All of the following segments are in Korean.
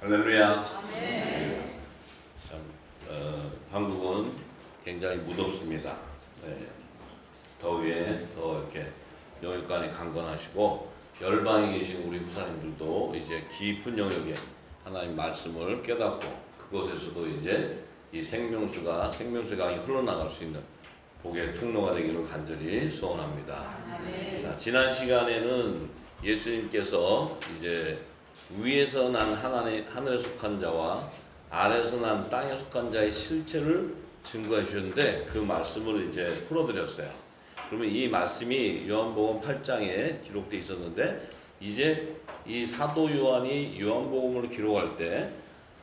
할렐루야. 참, 한국은 굉장히 무덥습니다. 네. 더위에 더 이렇게 영육간에 강건하시고 열방에 계신 우리 후사님들도 이제 깊은 영역에 하나님 말씀을 깨닫고 그곳에서도 이제 이 생명수가 흘러나갈 수 있는 복의 통로가 되기를 간절히 소원합니다. 자, 지난 시간에는 예수님께서 이제 위에서 난 하늘에 속한 자와 아래에서 난 땅에 속한 자의 실체를 증거해 주셨는데 그 말씀을 이제 풀어드렸어요. 그러면 이 말씀이 요한복음 8장에 기록되어 있었는데 이제 이 사도 요한이 요한복음을 기록할 때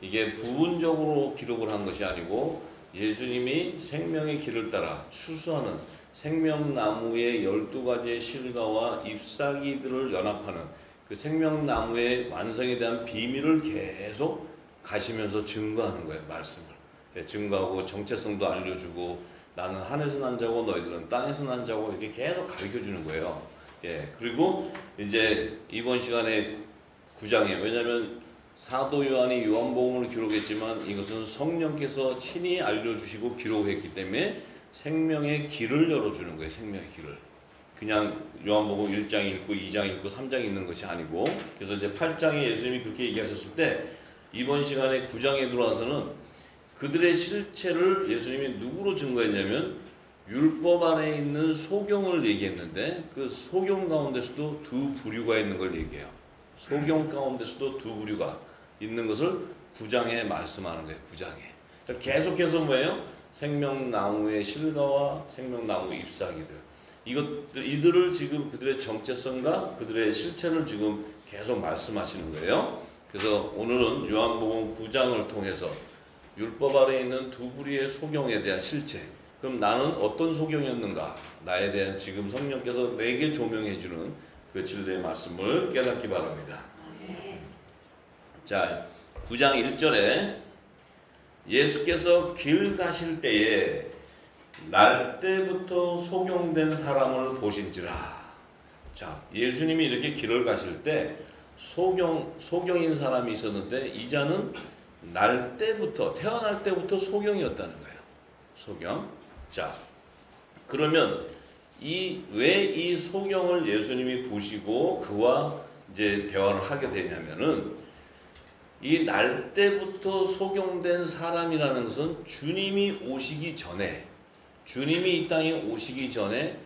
이게 부분적으로 기록을 한 것이 아니고 예수님이 생명의 길을 따라 추수하는 생명나무의 12가지의 실과와 잎사귀들을 연합하는 그 생명나무의 완성에 대한 비밀을 계속 가시면서 증거하는 거예요. 말씀을 증거하고 정체성도 알려주고 나는 하늘에서 난 자고 너희들은 땅에서 난 자고 이렇게 계속 가르쳐주는 거예요. 그리고 이제 이번 시간에 9장에 왜냐하면 사도 요한이 요한복음을 기록했지만 이것은 성령께서 친히 알려주시고 기록했기 때문에 생명의 길을 열어주는 거예요. 생명의 길을. 그냥 요한복음 1장 읽고 2장 읽고 3장 읽는 것이 아니고 그래서 이제 8장에 예수님이 그렇게 얘기하셨을 때 이번 시간에 9장에 들어와서는 그들의 실체를 예수님이 누구로 증거했냐면 율법 안에 있는 소경을 얘기했는데 그 소경 가운데서도 두 부류가 있는 걸 얘기해요. 소경 가운데서도 두 부류가 있는 것을 9장에 말씀하는 거예요. 9장에. 계속해서 뭐예요? 생명나무의 실과와 생명나무의 잎사귀들. 이들을 지금 그들의 정체성과 그들의 실체를 지금 계속 말씀하시는 거예요. 그래서 오늘은 요한복음 9장을 통해서 율법 아래에 있는 두 부류의 소경에 대한 실체. 그럼 나는 어떤 소경이었는가? 나에 대한 지금 성령께서 내게 조명해주는 그 진리의 말씀을 깨닫기 바랍니다. 자, 9장 1절에 예수께서 길 가실 때에 날 때부터 소경된 사람을 보신지라. 자, 예수님이 이렇게 길을 가실 때 소경인 사람이 있었는데 이자는 날 때부터 태어날 때부터 소경이었다는 거예요. 소경. 자, 그러면 왜 이 소경을 예수님이 보시고 그와 이제 대화를 하게 되냐면은 이 날 때부터 소경된 사람이라는 것은 주님이 오시기 전에 주님이 이 땅에 오시기 전에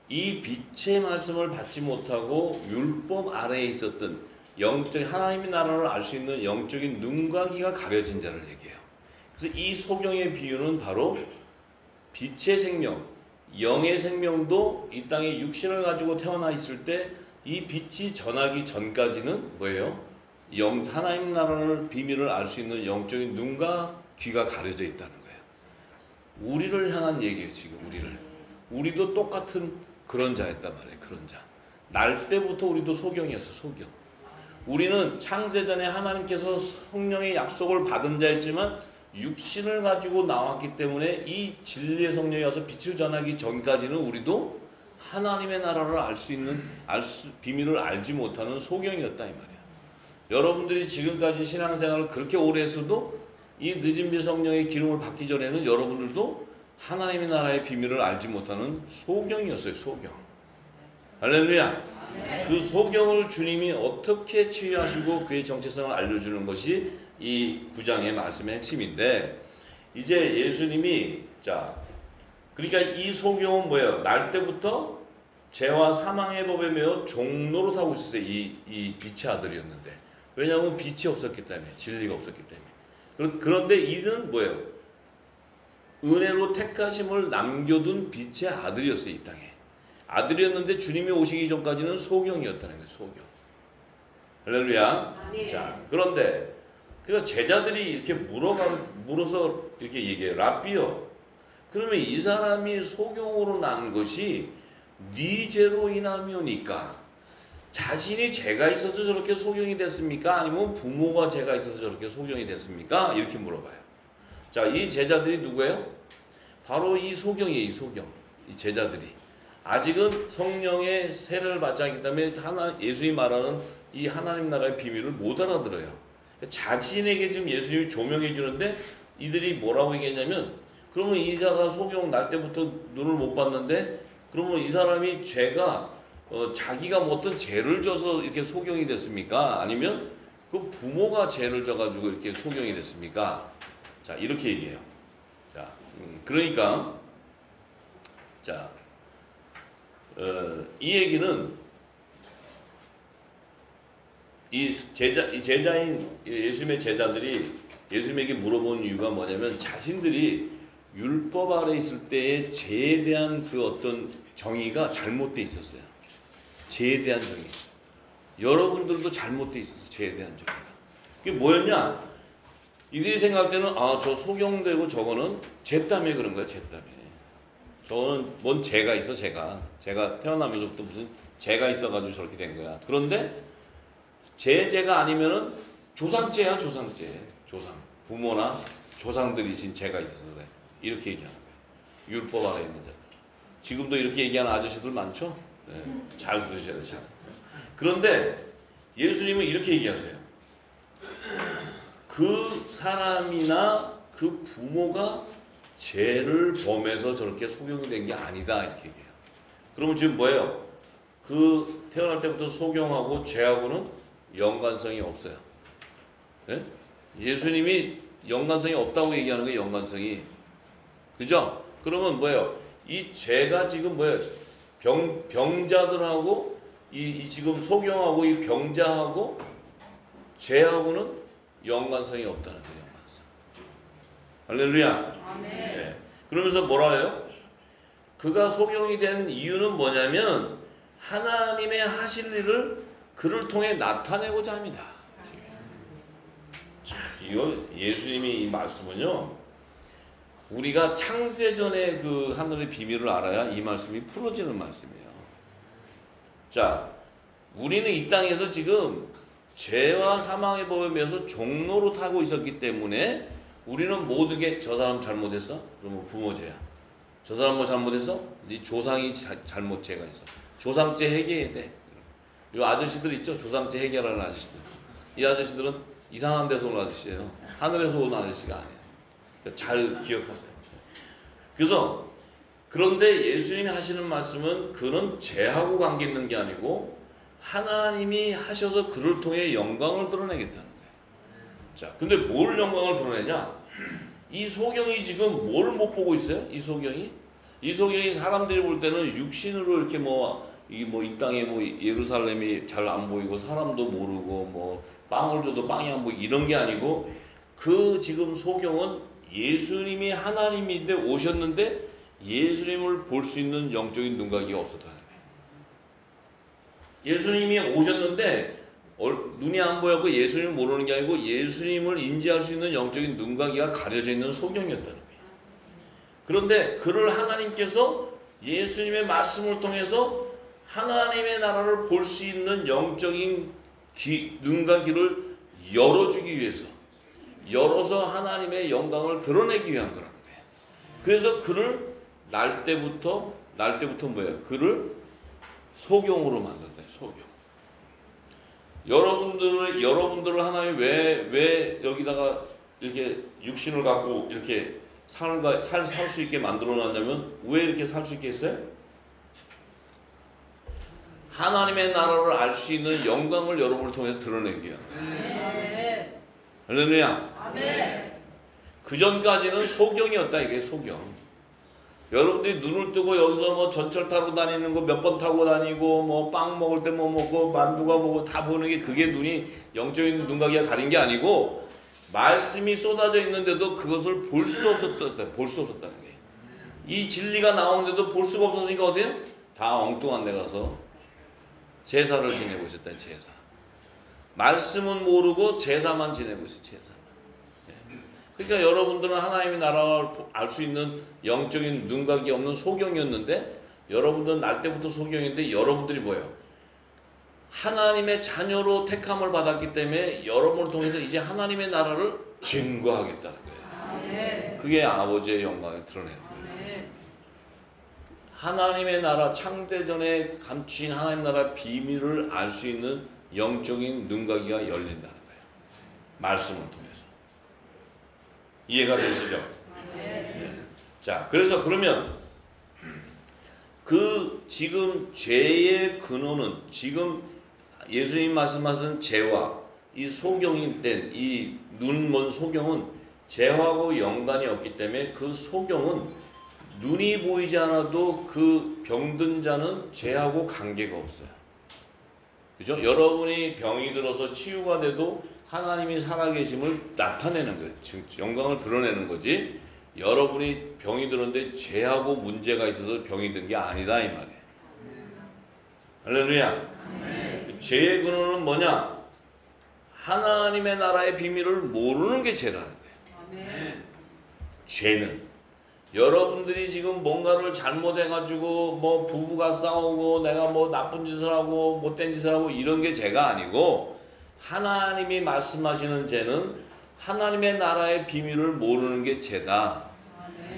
이 빛의 말씀을 받지 못하고 율법 아래에 있었던 영적 하나님의 나라를 알 수 있는 영적인 눈과 귀가 가려진 자를 얘기해요. 그래서 이 소경의 비유는 바로 빛의 생명, 영의 생명도 이 땅에 육신을 가지고 태어나 있을 때 이 빛이 전하기 전까지는 뭐예요? 하나님 나라를 비밀을 알 수 있는 영적인 눈과 귀가 가려져 있다는 거예요. 우리를 향한 얘기예요. 지금 우리도 똑같은 그런 자였단 말이에요. 그런 자. 날 때부터 우리도 소경이었어. 소경. 우리는 창세전에 하나님께서 성령의 약속을 받은 자였지만 육신을 가지고 나왔기 때문에 이 진리의 성령이 와서 빛을 전하기 전까지는 우리도 하나님의 나라를 알 수 있는 비밀을 알지 못하는 소경이었다 이 말이에요. 여러분들이 지금까지 신앙생활을 그렇게 오래 했어도 이 늦은 비 성령의 기름을 받기 전에는 여러분들도 하나님의 나라의 비밀을 알지 못하는 소경이었어요. 소경. 할렐루야. 그 소경을 주님이 어떻게 치유하시고 그의 정체성을 알려주는 것이 이 9장의 말씀의 핵심인데 이제 예수님이 그러니까 이 소경은 뭐예요? 날 때부터 죄와 사망의 법에 매여 종노릇 하고 있었어요. 이 빛의 아들이었는데 왜냐하면 빛이 없었기 때문에 진리가 없었기 때문에 그런데 이는 뭐예요? 은혜로 택하심을 남겨둔 빛의 아들이었어요. 이 땅에 아들이었는데 주님이 오시기 전까지는 소경이었다는 거예요. 소경. 할렐루야. 자, 그런데 그 제자들이 이렇게 물어서 이렇게 얘기해요. 랍비요. 그러면 이 사람이 소경으로 난 것이 네 죄로 인함이오니까 자신이 죄가 있어서 저렇게 소경이 됐습니까? 아니면 부모가 죄가 있어서 저렇게 소경이 됐습니까? 이렇게 물어봐요. 자, 이 제자들이 누구예요? 바로 이 소경이에요. 이 소경. 이 제자들이. 아직은 성령의 세례를 받지 않기 때문에 예수님이 말하는 이 하나님 나라의 비밀을 못 알아들어요. 자신에게 지금 예수님이 조명해 주는데 이들이 뭐라고 얘기했냐면 그러면 이자가 소경 날 때부터 눈을 못 봤는데 그러면 이 사람이 죄가 자기가 뭐 어떤 죄를 져서 이렇게 소경이 됐습니까? 아니면 그 부모가 죄를 져가지고 이렇게 소경이 됐습니까? 자 이렇게 얘기해요. 자 그러니까 자 이 얘기는 이 제자인 예수님의 제자들이 예수님에게 물어본 이유가 뭐냐면 자신들이 율법 아래 있을 때의 죄에 대한 그 어떤 정의가 잘못돼 있었어요. 죄에 대한 정의. 여러분들도 잘못돼 있었어요. 죄에 대한 정의가. 그게 뭐였냐? 이들이 생각할 때는 저 소경되고 저거는 죄 때문에 그런 거야. 죄 때문에. 저거는 뭔 죄가 있어. 제가 태어나면서부터 무슨 죄가 있어가지고 저렇게 된 거야. 그런데 죄가 아니면은 조상죄야. 조상죄. 조상. 부모나 조상들이신 죄가 있어서 그래. 이렇게 얘기하는 거예요. 율법 아래 있는 자들. 지금도 이렇게 얘기하는 아저씨들 많죠? 네. 잘 들으셔야 돼요. 잘. 그런데 예수님은 이렇게 얘기하세요. 그 사람이나 그 부모가 죄를 범해서 저렇게 소경이 된 게 아니다 이렇게 얘기해요. 그러면 지금 뭐예요? 그 태어날 때부터 소경하고 죄하고는 연관성이 없어요. 네? 예수님이 연관성이 없다고 얘기하는 거예요. 연관성이. 그죠? 그러면 뭐예요? 이 죄가 지금 뭐예요? 병자들하고 이 지금 소경하고 이 병자하고 죄하고는 연관성이 없다는 거예요. 연관성. 할렐루야. 아멘. 네. 그러면서 뭐라 해요? 그가 소경이 된 이유는 뭐냐면 하나님의 하실 일을 그를 통해 나타내고자 합니다. 자, 이거 예수님이 이 말씀은요. 우리가 창세전에 그 하늘의 비밀을 알아야 이 말씀이 풀어지는 말씀이에요. 자, 우리는 이 땅에서 지금 죄와 사망의 법에 매여서 종로로 타고 있었기 때문에 우리는 모든 게 저 사람 잘못했어? 그러면 부모 죄야. 저 사람 뭐 잘못했어? 네 조상이 잘못 죄가 있어. 조상죄 해결해야 돼. 이 아저씨들 있죠? 조상죄 해결하는 아저씨들. 이 아저씨들은 이상한 데서 온 아저씨예요. 하늘에서 온 아저씨가 아니에요. 잘 기억하세요. 그래서 그런데 예수님이 하시는 말씀은 그는 죄하고 관계 있는 게 아니고 하나님이 하셔서 그를 통해 영광을 드러내겠다는 거예요. 자, 근데 뭘 영광을 드러내냐? 이 소경이 지금 뭘 못 보고 있어요? 이 소경이 사람들이 볼 때는 육신으로 이렇게 이 땅에 예루살렘이 잘 안 보이고 사람도 모르고 빵을 줘도 빵이 안 보이고 이런 게 아니고 그 지금 소경은 예수님이 하나님인데 오셨는데 예수님을 볼 수 있는 영적인 눈각이 없었다는 거예요. 예수님이 오셨는데 눈이 안 보였고 예수님을 모르는 게 아니고 예수님을 인지할 수 있는 영적인 눈가기가 가려져 있는 소경이었다는 거예요. 그런데 그를 하나님께서 예수님의 말씀을 통해서 하나님의 나라를 볼 수 있는 영적인 눈가기를 열어주기 위해서 열어서 하나님의 영광을 드러내기 위한 거라는 거예요. 그래서 그를 날 때부터 뭐예요? 그를 소경으로 만들었다. 소경. 여러분들을 하나님이 왜 여기다가 이렇게 육신을 갖고 이렇게 살 수 있게 만들어 놨냐면 왜 이렇게 살 수 있게 했어요? 하나님의 나라를 알 수 있는 영광을 여러분을 통해서 드러내기 위한 거예요. 할렐루야. 아멘. 그 전까지는 소경이었다. 이게 소경. 여러분들이 눈을 뜨고 여기서 전철 타고 다니는 거 몇 번 타고 다니고 빵 먹을 때 먹고 만두가 먹고 다 보는 게 그게 눈이 영적인 눈가기가 가린 게 아니고 말씀이 쏟아져 있는데도 그것을 볼 수 없었다는 거예요. 이 진리가 나오는데도 볼 수가 없었으니까 어때요? 다 엉뚱한 데 가서 제사를 지내고 있었다. 제사. 말씀은 모르고 제사만 지내고 있어요. 제사. 그러니까 여러분들은 하나님의 나라를 알 수 있는 영적인 눈각이 없는 소경이었는데 여러분들은 날 때부터 소경인데 여러분들이 뭐예요? 하나님의 자녀로 택함을 받았기 때문에 여러분을 통해서 이제 하나님의 나라를 증거하겠다는 거예요. 그게 아버지의 영광을 드러내는 거예요. 하나님의 나라 창세전에 감추인 하나님의 나라 비밀을 알 수 있는 영적인 눈가기가 열린다는 거예요. 말씀을 통해서. 이해가 되시죠? 네. 자, 그래서 그러면 그 지금 죄의 근원은 지금 예수님 말씀하신 죄와 이 소경이 된 이 눈먼 소경은 죄하고 연관이 없기 때문에 그 소경은 눈이 보이지 않아도 그 병든 자는 죄하고 관계가 없어요. 그죠? 여러분이 병이 들어서 치유가 돼도 하나님이 살아계심을 나타내는 거예요. 영광을 드러내는 거지. 여러분이 병이 들었는데 죄하고 문제가 있어서 병이 든 게 아니다 이 말이에요. 할렐루야. 죄의 근원은 뭐냐? 하나님의 나라의 비밀을 모르는 게 죄라는 거예요. 죄는 여러분들이 지금 뭔가를 잘못해가지고 뭐 부부가 싸우고 내가 뭐 나쁜 짓을 하고 못된 짓을 하고 이런 게 죄가 아니고, 하나님이 말씀하시는 죄는 하나님의 나라의 비밀을 모르는 게 죄다.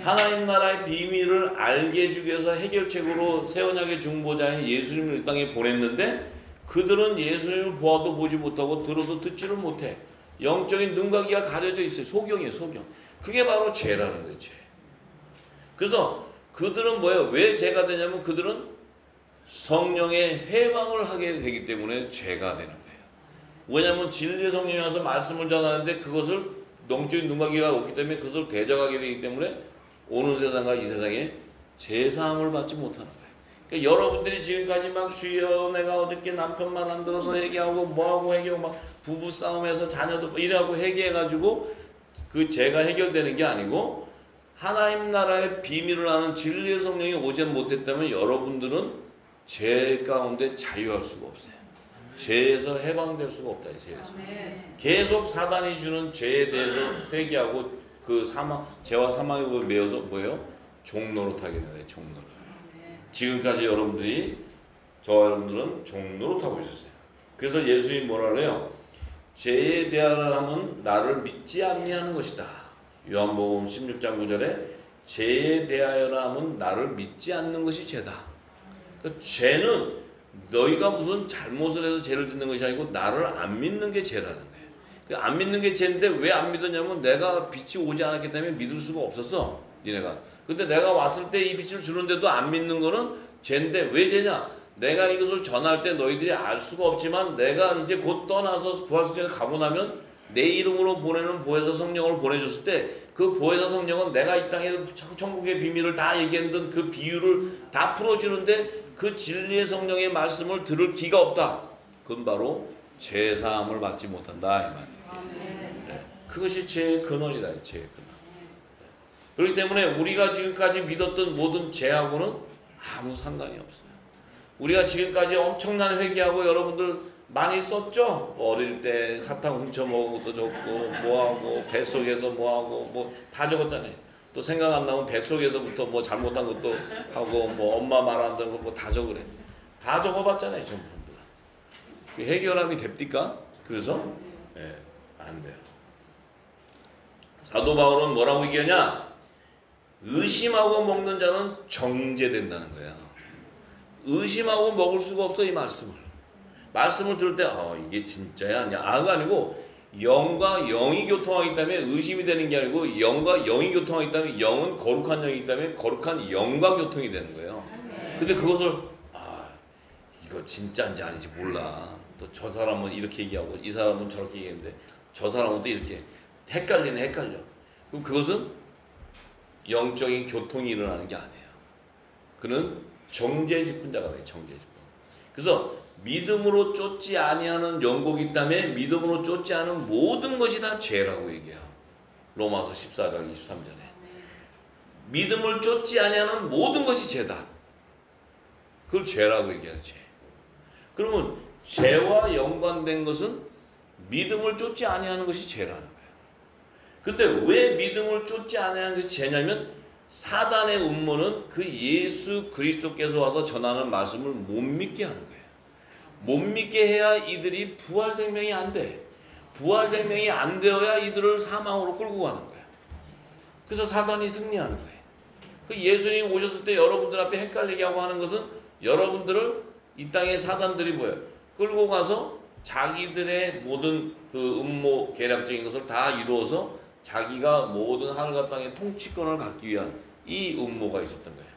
하나님 나라의 비밀을 알게 해주기 위해서 해결책으로 새 언약의 중보자인 예수님을 이 땅에 보냈는데, 그들은 예수님을 보아도 보지 못하고 들어도 듣지를 못해. 영적인 눈과 귀가 가려져 있어요. 소경이에요, 소경. 그게 바로 죄라는 거예요, 죄. 그래서 그들은 뭐예요? 왜 죄가 되냐면 그들은 성령의 해방을 하게 되기 때문에 죄가 되는 거예요. 왜냐하면 진리의 성령이 와서 말씀을 전하는데 그것을 영적인 눈과 귀가 없기 때문에 그것을 대적하게 되기 때문에 오는 세상과 이 세상에 제사함을 받지 못하는 거예요. 그러니까 여러분들이 지금까지 막 주여 내가 어저께 남편만 안 들어서 회개하고 뭐하고 회개하고 막 부부싸움에서 자녀도 이래하고 회개해가지고 그 죄가 해결되는 게 아니고, 하나님 나라의 비밀을 아는 진리의 성령이 오지 못했다면 여러분들은 죄 가운데 자유할 수가 없어요. 죄에서 해방될 수가 없다. 죄에서 계속 사단이 주는 죄에 대해서 회개하고 그 죄와 사망에 매여서 뭐예요? 종노릇하게 되나요? 종노릇. 지금까지 여러분들은 종노릇하고 있었어요. 그래서 예수님이 뭐라 그래요? 죄에 대하여 함은 나를 믿지 아니하는 것이다. 요한복음 16장 9절에 죄에 대하여라 함은 나를 믿지 않는 것이 죄다. 그러니까 죄는 너희가 무슨 잘못을 해서 죄를 짓는 것이 아니고 나를 안 믿는 게 죄라는 거예요. 그러니까 안 믿는 게 죄인데 왜 안 믿었냐면 내가 빛이 오지 않았기 때문에 믿을 수가 없었어, 니네가. 근데 내가 왔을 때 이 빛을 주는데도 안 믿는 거는 죄인데, 왜 죄냐? 내가 이것을 전할 때 너희들이 알 수가 없지만 내가 이제 곧 떠나서 부활승천에 가고 나면 내 이름으로 보내는 보혜사 성령을 보내줬을 때 그 보혜사 성령은 내가 이 땅에 천국의 비밀을 다 얘기했던 그 비유를 다 풀어주는데 그 진리의 성령의 말씀을 들을 기가 없다. 그건 바로 죄사함을 받지 못한다 이 말이에요. 네. 그것이 죄의 근원이다. 죄의 근원. 그렇기 때문에 우리가 지금까지 믿었던 모든 죄하고는 아무 상관이 없어요. 우리가 지금까지 엄청난 회개하고 여러분들 많이 썼죠? 어릴 때 사탕 훔쳐 먹은 것도 적고 뭐하고 뱃속에서 뭐하고 뭐 다 적었잖아요. 또 생각 안 나면 뱃속에서부터 뭐 잘못한 것도 하고 뭐 엄마 말 안 듣는 거 뭐 다 적으래. 다 적어봤잖아요. 전부 다. 해결함이 됩니까? 그래서 안 돼요. 사도 바울은 뭐라고 얘기하냐? 의심하고 먹는 자는 정죄된다는 거야. 의심하고 먹을 수가 없어. 이 말씀을 들을 때 이게 진짜야 아니야? 아가 아니고 영과 영이 교통하기 때문에 의심이 되는 게 아니고, 영과 영이 교통하기 때문에 영은 거룩한 영이기 때문에 거룩한 영과 교통이 되는 거예요. 근데 그것을 이거 진짜인지 아닌지 몰라. 또 저 사람은 이렇게 얘기하고 이 사람은 저렇게 얘기했는데 저 사람은 또 이렇게 헷갈려. 그럼 그것은 영적인 교통이 일어나는 게 아니에요. 그는 정죄 짚은 자가 돼요. 정죄 짚은. 그래서 믿음으로 쫓지 아니하는 영국이 있다며 믿음으로 쫓지 않은 모든 것이 다 죄라고 얘기해요. 로마서 14장 23절에. 믿음을 쫓지 아니하는 모든 것이 죄다. 그걸 죄라고 얘기하는 죄. 그러면 죄와 연관된 것은 믿음을 쫓지 아니하는 것이 죄라는 거예요. 근데 왜 믿음을 쫓지 아니하는 것이 죄냐면, 사단의 음모는 그 예수 그리스도께서 와서 전하는 말씀을 못 믿게 하는 거예요. 못 믿게 해야 이들이 부활 생명이 안 돼. 부활 생명이 안 되어야 이들을 사망으로 끌고 가는 거예요. 그래서 사단이 승리하는 거예요. 그 예수님 오셨을 때 여러분들 앞에 헷갈리게 하고 하는 것은, 여러분들을 이 땅의 사단들이 뭐예요? 끌고 가서 자기들의 모든 그 음모 계략적인 것을 다 이루어서 자기가 모든 하늘과 땅의 통치권을 갖기 위한 이 음모가 있었던 거예요.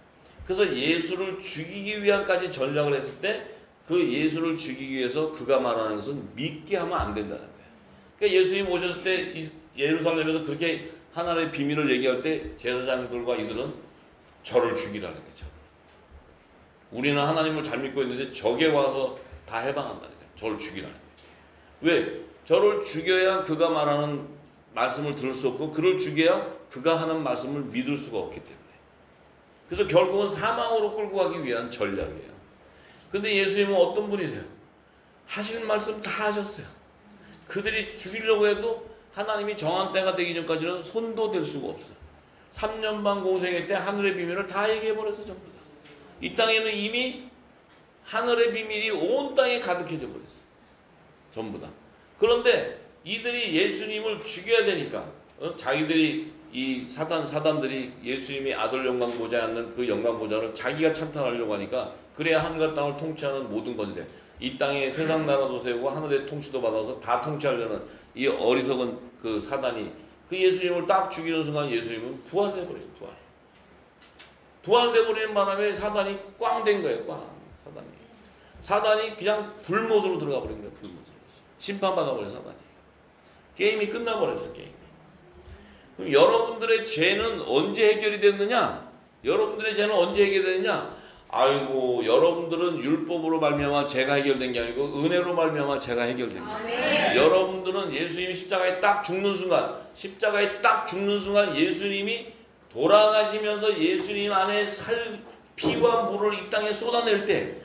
그래서 예수를 죽이기 위한까지 전략을 했을 때 그 예수를 죽이기 위해서 그가 말하는 것은 믿게 하면 안 된다는 거예요. 그러니까 예수님 오셨을 때 예루살렘에서 그렇게 하나님의 비밀을 얘기할 때 제사장들과 이들은 저를 죽이라는 거죠. 우리는 하나님을 잘 믿고 있는데 적에 와서 다 해방한다는 거예요. 저를 죽이라는 거예요. 왜? 저를 죽여야 그가 말하는 말씀을 들을 수 없고 그를 죽여야 그가 하는 말씀을 믿을 수가 없기 때문에. 그래서 결국은 사망으로 끌고 가기 위한 전략이에요. 근데 예수님은 어떤 분이세요? 하실 말씀 다 하셨어요. 그들이 죽이려고 해도 하나님이 정한 때가 되기 전까지는 손도 댈 수가 없어요. 3년 반 고생할 때 하늘의 비밀을 다 얘기해버려서 전부 다. 이 땅에는 이미 하늘의 비밀이 온 땅에 가득해져 버렸어요. 전부 다. 그런데 이들이 예수님을 죽여야 되니까 자기들이 이 사단들이 예수님이 아들 영광 보좌에 앉는 그 영광 보좌를 자기가 찬탈하려고 하니까 그래야 하늘과 땅을 통치하는 모든 권세, 이 땅에 세상 나라도 세우고 하늘의 통치도 받아서 다 통치하려는 이 어리석은 그 사단이 그 예수님을 딱 죽이는 순간 예수님은 부활돼버려요. 부활돼버리는 바람에 사단이 꽝 된 거예요. 꽝. 사단이 그냥 불못으로 들어가 버린 거예요. 불못으로. 심판받아버린 사단이. 게임이 끝나버렸어. 게임이. 그럼 여러분들의 죄는 언제 해결이 됐느냐? 여러분들의 죄는 언제 해결되느냐? 아이고, 여러분들은 율법으로 말미암아 죄가 해결된 게 아니고 은혜로 말미암아 죄가 해결된 거예요. 여러분들은 예수님이 십자가에 딱 죽는 순간 예수님이 돌아가시면서 예수님 안에 피와 물을 이 땅에 쏟아낼 때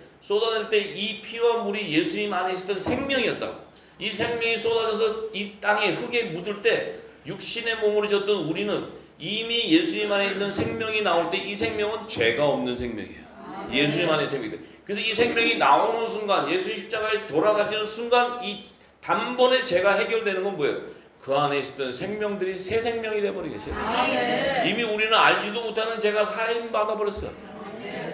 이 피와 물이 예수님 안에 있었던 생명이었다고. 이 생명이 쏟아져서 이 땅에 흙에 묻을 때 육신의 몸으로 졌던 우리는 이미 예수님 안에 있는 생명이 나올 때 이 생명은 죄가 없는 생명이에요. 예수님 안에 생명이 돼. 그래서 이 생명이 나오는 순간, 예수님 십자가에 돌아가시는 순간 이 단번에 죄가 해결되는 건 뭐예요? 그 안에 있었던 생명들이 새 생명이 돼버리게. 새 생명. 이미 우리는 알지도 못하는 죄가 사임 받아버렸어.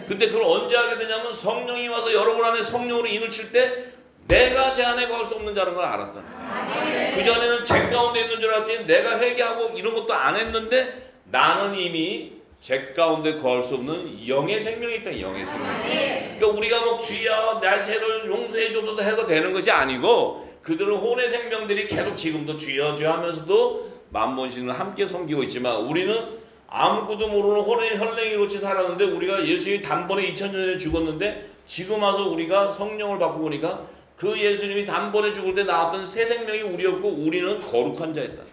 근데 그걸 언제 하게 되냐면 성령이 와서 여러분 안에 성령으로 인을 칠 때 내가 제 안에 거할 수 없는 자라는 걸 알았다는 거예요. 그전에는 죄 가운데 있는 줄 알았더니 내가 회개하고 이런 것도 안 했는데 나는 이미 죄 가운데 거할 수 없는 영의 생명이 있다. 영의 생명. 그러니까 우리가 뭐 주여 내 죄를 용서해 주옵소서 해서 되는 것이 아니고 그들은 혼의 생명들이 계속 지금도 주여 주여 하면서도 만번신을 함께 섬기고 있지만 우리는 아무것도 모르는 혼의 혈랭이로치 살았는데 우리가 예수님이 단번에 2000년 전에 죽었는데 지금 와서 우리가 성령을 받고 보니까 그 예수님이 단번에 죽을 때 나왔던 새 생명이 우리였고 우리는 거룩한 자였다.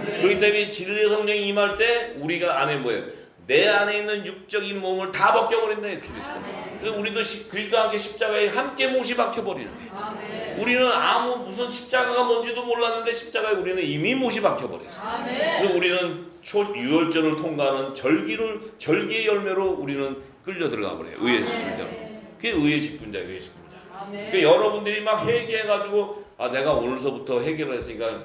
그렇기 때문에 진리의 성령이 임할 때 우리가 안에 뭐예요? 내 안에 있는 육적인 몸을 다 벗겨버린다. 그리스도. 그래서 우리도 그리스도와 함께 십자가에 함께 못이 박혀버리는 거예요. 우리는 무슨 십자가가 뭔지도 몰랐는데 십자가에 우리는 이미 못이 박혀버렸어요. 그래서 우리는 초유월절을 통과하는 절기의 열매로 우리는 끌려 들어가 버려요. 의의 직분자. 그게 의의 직분자예요. 의의 직분자. 그러니까 여러분들이 막 회개해가지고 내가 오늘서부터 회개를 했으니까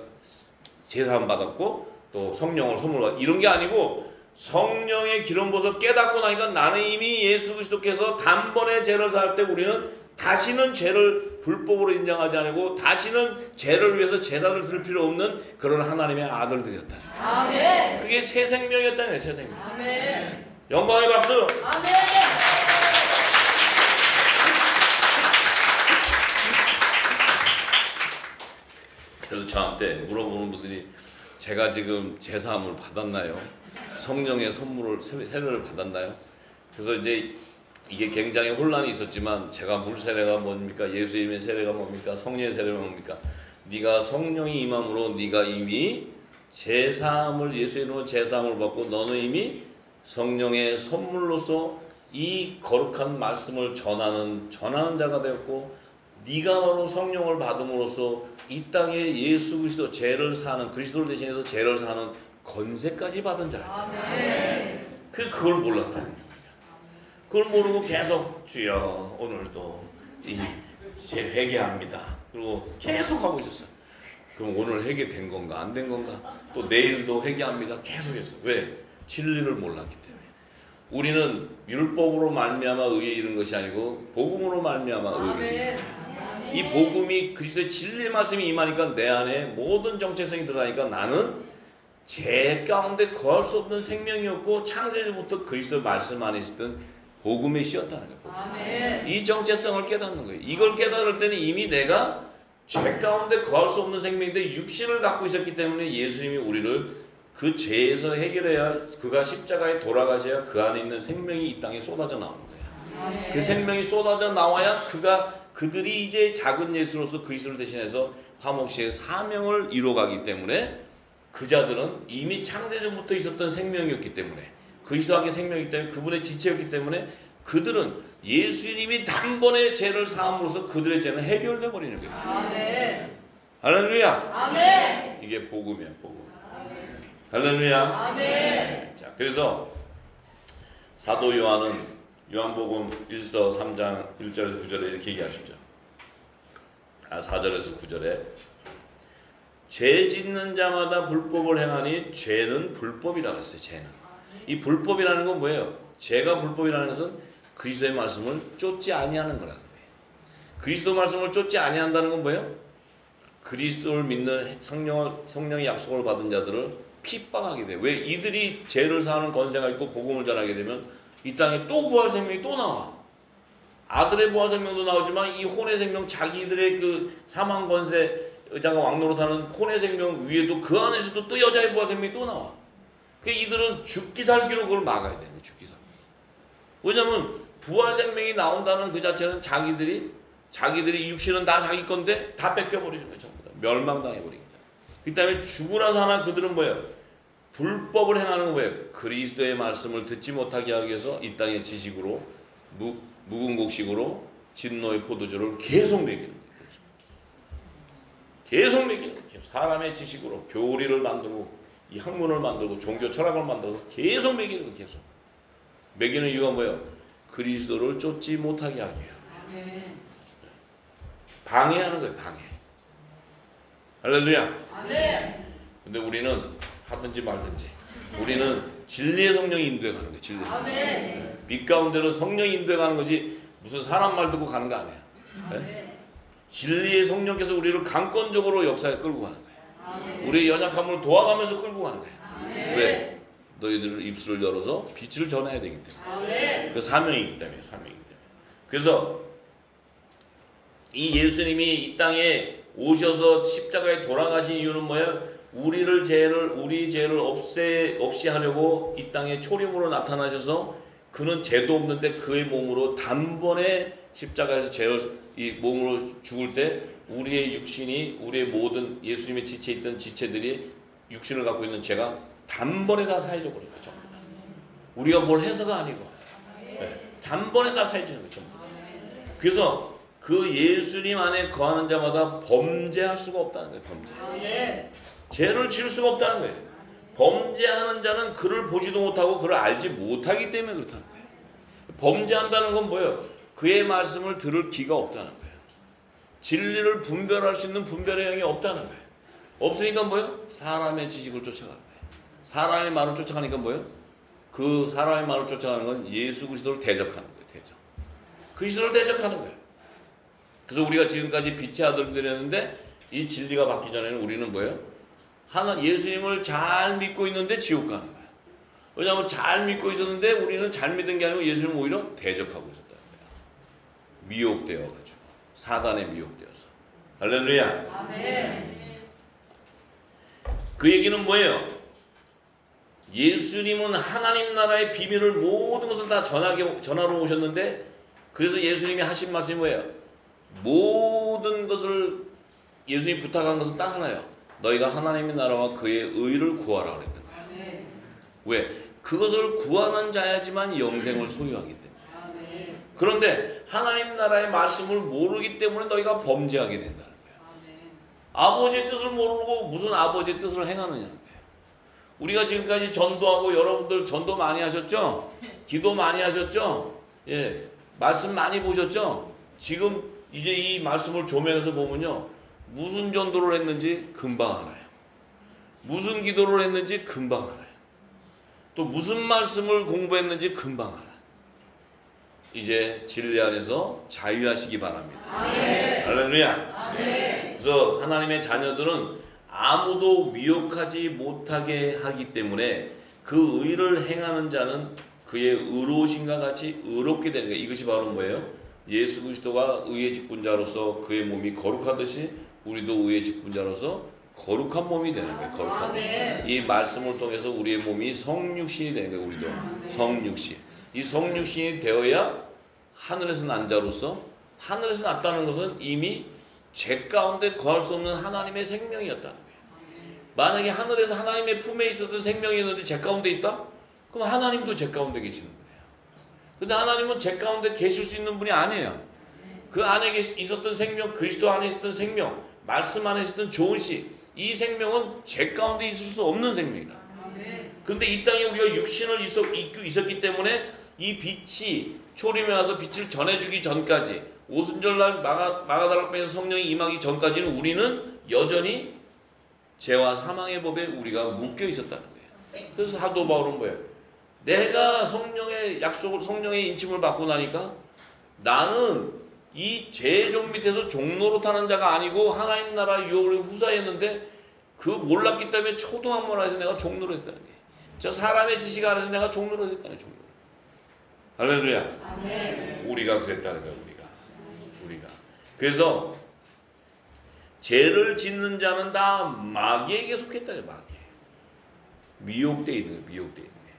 제사함 받았고 또 성령을 선물 받았고 이런 게 아니고 성령의 기름 부어서 깨닫고 나니까 나는 이미 예수 그리스도께서 단번에 죄를 사할 때 우리는 다시는 죄를 불법으로 인정하지 않고 다시는 죄를 위해서 제사를 드릴 필요 없는 그런 하나님의 아들들이었다. 아멘. 그게 새 생명이었다는 거예요. 새 생명. 아멘. 영광의 박수. 아멘. 그래서 저한테 물어보는 분들이 제가 지금 제사함을 받았나요? 성령의 선물을 세례를 받았나요? 그래서 이제 이게 굉장히 혼란이 있었지만 제가 물 세례가 뭡니까? 예수님의 세례가 뭡니까? 성령의 세례가 뭡니까? 네가 성령이 임함으로 네가 이미 제사함을 예수 이름으로 제사함을 받고 너는 이미 성령의 선물로서 이 거룩한 말씀을 전하는 자가 되었고 네가 바로 성령을 받음으로써 이 땅에 예수 그리스도 죄를 사는 그리스도를 대신해서 죄를 사는 권세까지 받은 자다. 그걸 몰랐다는 거예요. 그걸 모르고 계속 주여 오늘도 제 회개합니다. 그리고 계속 하고 있었어요. 그럼 오늘 회개된 건가 안 된 건가? 또 내일도 회개합니다. 계속했어요. 왜? 진리를 몰랐기 때문에. 우리는 율법으로 말미암아 의에 이른 것이 아니고 복음으로 말미암아 의에 이른 거예요. 이 복음이 그리스도의 진리의 말씀이 임하니까 내 안에 모든 정체성이 드러나니까 나는 죄 가운데 거할 수 없는 생명이었고 창세전부터 그리스도의 말씀 안에 있었던 복음의 씨였다는 거예요. 이 정체성을 깨닫는 거예요. 이걸 깨달을 때는 이미 내가 죄 가운데 거할 수 없는 생명인데 육신을 갖고 있었기 때문에 예수님이 우리를 그 죄에서 해결해야 그가 십자가에 돌아가셔야 그 안에 있는 생명이 이 땅에 쏟아져 나오는 거예요. 그 생명이 쏟아져 나와야 그들이 이제 작은 예수로서 그리스도를 대신해서 화목시의 사명을 이루어가기 때문에 그 자들은 이미 창세전부터 있었던 생명이었기 때문에 그리스도하게 생명이기 때문에 그분의 지체였기 때문에 그들은 예수님이 단번에 죄를 사함으로써 그들의 죄는 해결돼 버리는 거예요. 아멘. 할렐루야. 아멘. 이게 복음이야, 복음. 할렐루야. 아멘. 자, 그래서 사도 요한은 요한복음 1서 3장 1절에서 9절에 이렇게 얘기하십니다. 4절에서 9절에 죄 짓는 자마다 불법을 행하니 죄는 불법이라고 했어요. 죄는. 이 불법이라는 건 뭐예요? 죄가 불법이라는 것은 그리스도의 말씀을 쫓지 아니하는 거라는 거예요. 그리스도 말씀을 쫓지 아니한다는 건 뭐예요? 그리스도를 믿는 성령의 약속을 받은 자들을 핍박하게 돼요. 왜? 이들이 죄를 사하는 권세가 있고 복음을 전하게 되면 이 땅에 또 부활 생명이 또 나와. 아들의 부활 생명도 나오지만 이 혼의 생명, 자기들의 그 사망 권세 의자가 왕노릇하는 혼의 생명 위에도 그 안에서도 또 여자의 부활 생명이 또 나와. 그 이들은 죽기 살기로 그걸 막아야 되는 거예요. 죽기 살기. 왜냐면 부활 생명이 나온다는 그 자체는 자기들이 육신은 다 자기 건데 다 뺏겨버리는 거예요. 전부 다 멸망당해버리는 거예요. 그 다음에 죽으나 사나 그들은 뭐예요? 불법을 행하는 건 뭐예요? 그리스도의 말씀을 듣지 못하게 하기 위해서 이 땅의 지식으로 묵은 곡식으로 진노의 포도주를 계속 먹이는 거예요. 계속 먹이는 거예요. 사람의 지식으로 교리를 만들고 이 학문을 만들고 종교 철학을 만들어서 계속 먹이는 거예요. 계속 먹이는 이유가 뭐예요? 그리스도를 쫓지 못하게 하기 위해서 방해하는 거예요. 방해. 할렐루야. 아멘. 근데 우리는 하든지 말든지 우리는 진리의 성령이 인도해 가는 거예요. 진리의 성령. 아멘. 빛 가운데로 성령이 인도해 가는 거지 무슨 사람 말 듣고 가는 거 아니에요. 네? 진리의 성령께서 우리를 강권적으로 역사에 끌고 가는 거예요. 우리의 연약함을 도와가면서 끌고 가는 거예요. 왜? 너희들 입술을 열어서 빛을 전해야 되기 때문에. 그 사명이기 때문에. 사명이기 때문에. 그래서 이 예수님이 이 땅에 오셔서 십자가에 돌아가신 이유는 뭐예요? 우리 죄를 없이 하려고 이 땅에 초림으로 나타나셔서 그는 죄도 없는데 그의 몸으로 단번에 십자가에서 이 몸으로 죽을 때 우리의 육신이 우리의 모든 예수님의 지체에 있던 지체들이 육신을 갖고 있는 죄가 단번에 다 사해져 버린 거죠. 우리가 뭘 해서가 아니고 단번에 다 사해지는 거죠. 그래서 그 예수님 안에 거하는 자마다 범죄할 수가 없다는 거예요. 범죄. 죄를 지을 수가 없다는 거예요. 범죄하는 자는 그를 보지도 못하고 그를 알지 못하기 때문에 그렇다는 거예요. 범죄한다는 건 뭐예요? 그의 말씀을 들을 귀가 없다는 거예요. 진리를 분별할 수 있는 분별의 영이 없다는 거예요. 없으니까 뭐예요? 사람의 지식을 쫓아가는 거예요. 사람의 말을 쫓아가니까 뭐예요? 그 사람의 말을 쫓아가는 건 예수 그리스도를 대적하는 거예요. 대적. 그리스도를 대적하는 거예요. 그래서 우리가 지금까지 빛의 아들들이었는데 이 진리가 받기 전에는 우리는 뭐예요? 예수님을 잘 믿고 있는데 지옥 가는 거예요. 왜냐하면 잘 믿고 있었는데 우리는 잘 믿은 게 아니고 예수님을 오히려 대적하고 있었다는 거예요. 미혹되어가지고 사단에 미혹되어서. 할렐루야. 아멘. 그 얘기는 뭐예요? 예수님은 하나님 나라의 비밀을 모든 것을 다 전하러 오셨는데 그래서 예수님이 하신 말씀이 뭐예요? 모든 것을 예수님이 부탁한 것은 딱 하나예요. 너희가 하나님의 나라와 그의 의를 구하라 그랬던 거예요. 왜? 그것을 구하는 자야지만 영생을 소유하기 때문에. 그런데 하나님 나라의 말씀을 모르기 때문에 너희가 범죄하게 된다는 거예요. 아버지의 뜻을 모르고 무슨 아버지의 뜻을 행하느냐는 거예요. 우리가 지금까지 전도하고 여러분들 전도 많이 하셨죠? 기도 많이 하셨죠? 예, 말씀 많이 보셨죠? 지금 이제 이 말씀을 조명해서 보면요. 무슨 전도를 했는지 금방 알아요. 무슨 기도를 했는지 금방 알아요. 또 무슨 말씀을 공부했는지 금방 알아요. 이제 진리 안에서 자유하시기 바랍니다. 할렐루야. 그래서 하나님의 자녀들은 아무도 미혹하지 못하게 하기 때문에 그 의를 행하는 자는 그의 의로우신가 같이 의롭게 되는 거예요. 이것이 바로 뭐예요? 예수 그리스도가 의의 직분자로서 그의 몸이 거룩하듯이 우리도 의의 직분자로서 거룩한 몸이 되는 거예요. 거룩한 몸. 이 말씀을 통해서 우리의 몸이 성육신이 되는 거예요. 우리도 성육신. 이 성육신이 되어야 하늘에서 난 자로서, 하늘에서 났다는 것은 이미 죄 가운데 거할 수 없는 하나님의 생명이었다는 거예요. 만약에 하늘에서 하나님의 품에 있었던 생명이었는데 죄 가운데 있다? 그럼 하나님도 죄 가운데 계시는 거예요. 근데 하나님은 죄 가운데 계실 수 있는 분이 아니에요. 그 안에 있었던 생명, 그리스도 안에 있었던 생명, 말씀 안에 있었던 좋은 씨, 이 생명은 죄 가운데 있을 수 없는 생명이다. 그런데 이 땅에 우리가 육신을 입고 있었기 때문에 이 빛이 초림에 와서 빛을 전해주기 전까지, 오순절날 마가다락방에서 성령이 임하기 전까지는 우리는 여전히 죄와 사망의 법에 우리가 묶여 있었다는 거예요. 그래서 사도 바울은 뭐예요? 내가 성령의 약속을, 성령의 인침을 받고 나니까 나는 이 죄종 밑에서 종노릇하는 자가 아니고 하나님 나라 유혹을 후사했는데 그 몰랐기 때문에 초등학문 안에서 내가 종노릇했다는 거예요. 저 사람의 지식 안에서 내가 종노릇했다는 거예요. 할렐루야. 아멘. 우리가 그랬다는 거예요. 우리가. 그래서 죄를 짓는 자는 다 마귀에게 속했다는 거예요. 마귀. 미혹되어 있는 거예요. 미혹되어 있는 거예요.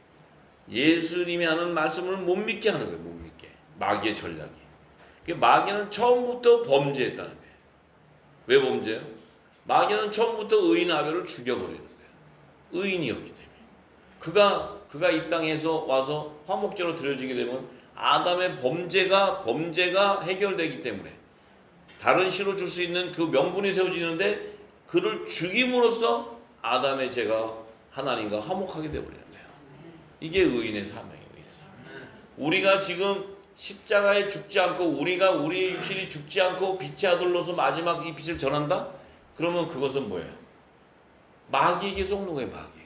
예수님이 하는 말씀을 못 믿게 하는 거예요. 못 믿게. 마귀의 전략이. 마귀는 처음부터 범죄했다는 거예요. 왜 범죄해요? 마귀는 처음부터 의인 아벨을 죽여버리는 거예요. 의인이었기 때문에. 그가 이 땅에서 와서 화목제로 드려지게 되면 아담의 범죄가 해결되기 때문에 다른 씨로 줄 수 있는 그 명분이 세워지는데 그를 죽임으로써 아담의 죄가 하나님과 화목하게 되어버리는 거예요. 이게 의인의 사명이에요. 의인의 사명. 우리가 지금 십자가에 죽지 않고 우리의 육신이 죽지 않고 빛의 아들로서 마지막 이 빛을 전한다? 그러면 그것은 뭐예요? 마귀에게 속는 거예요. 마귀에게.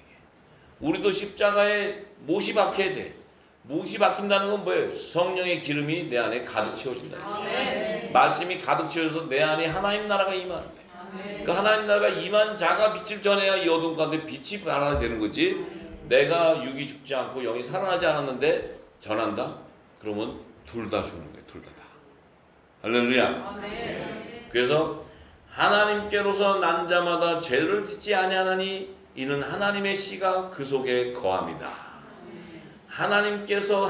우리도 십자가에 못이 박혀야 돼. 못이 박힌다는 건 뭐예요? 성령의 기름이 내 안에 가득 채워진다는 거예요. 말씀이 가득 채워져서 내 안에 하나님 나라가 임하는 거예요. 그 하나님 나라가 임한 자가 빛을 전해야 이 어둠 가운데 빛이 발하게 되는 거지. 내가 육이 죽지 않고 영이 살아나지 않았는데 전한다? 그러면 둘 다 죽는 거예요. 둘 다. 할렐루야. 그래서 하나님께로서 난 자마다 죄를 짓지 아니하나니 이는 하나님의 씨가 그 속에 거합니다. 하나님께서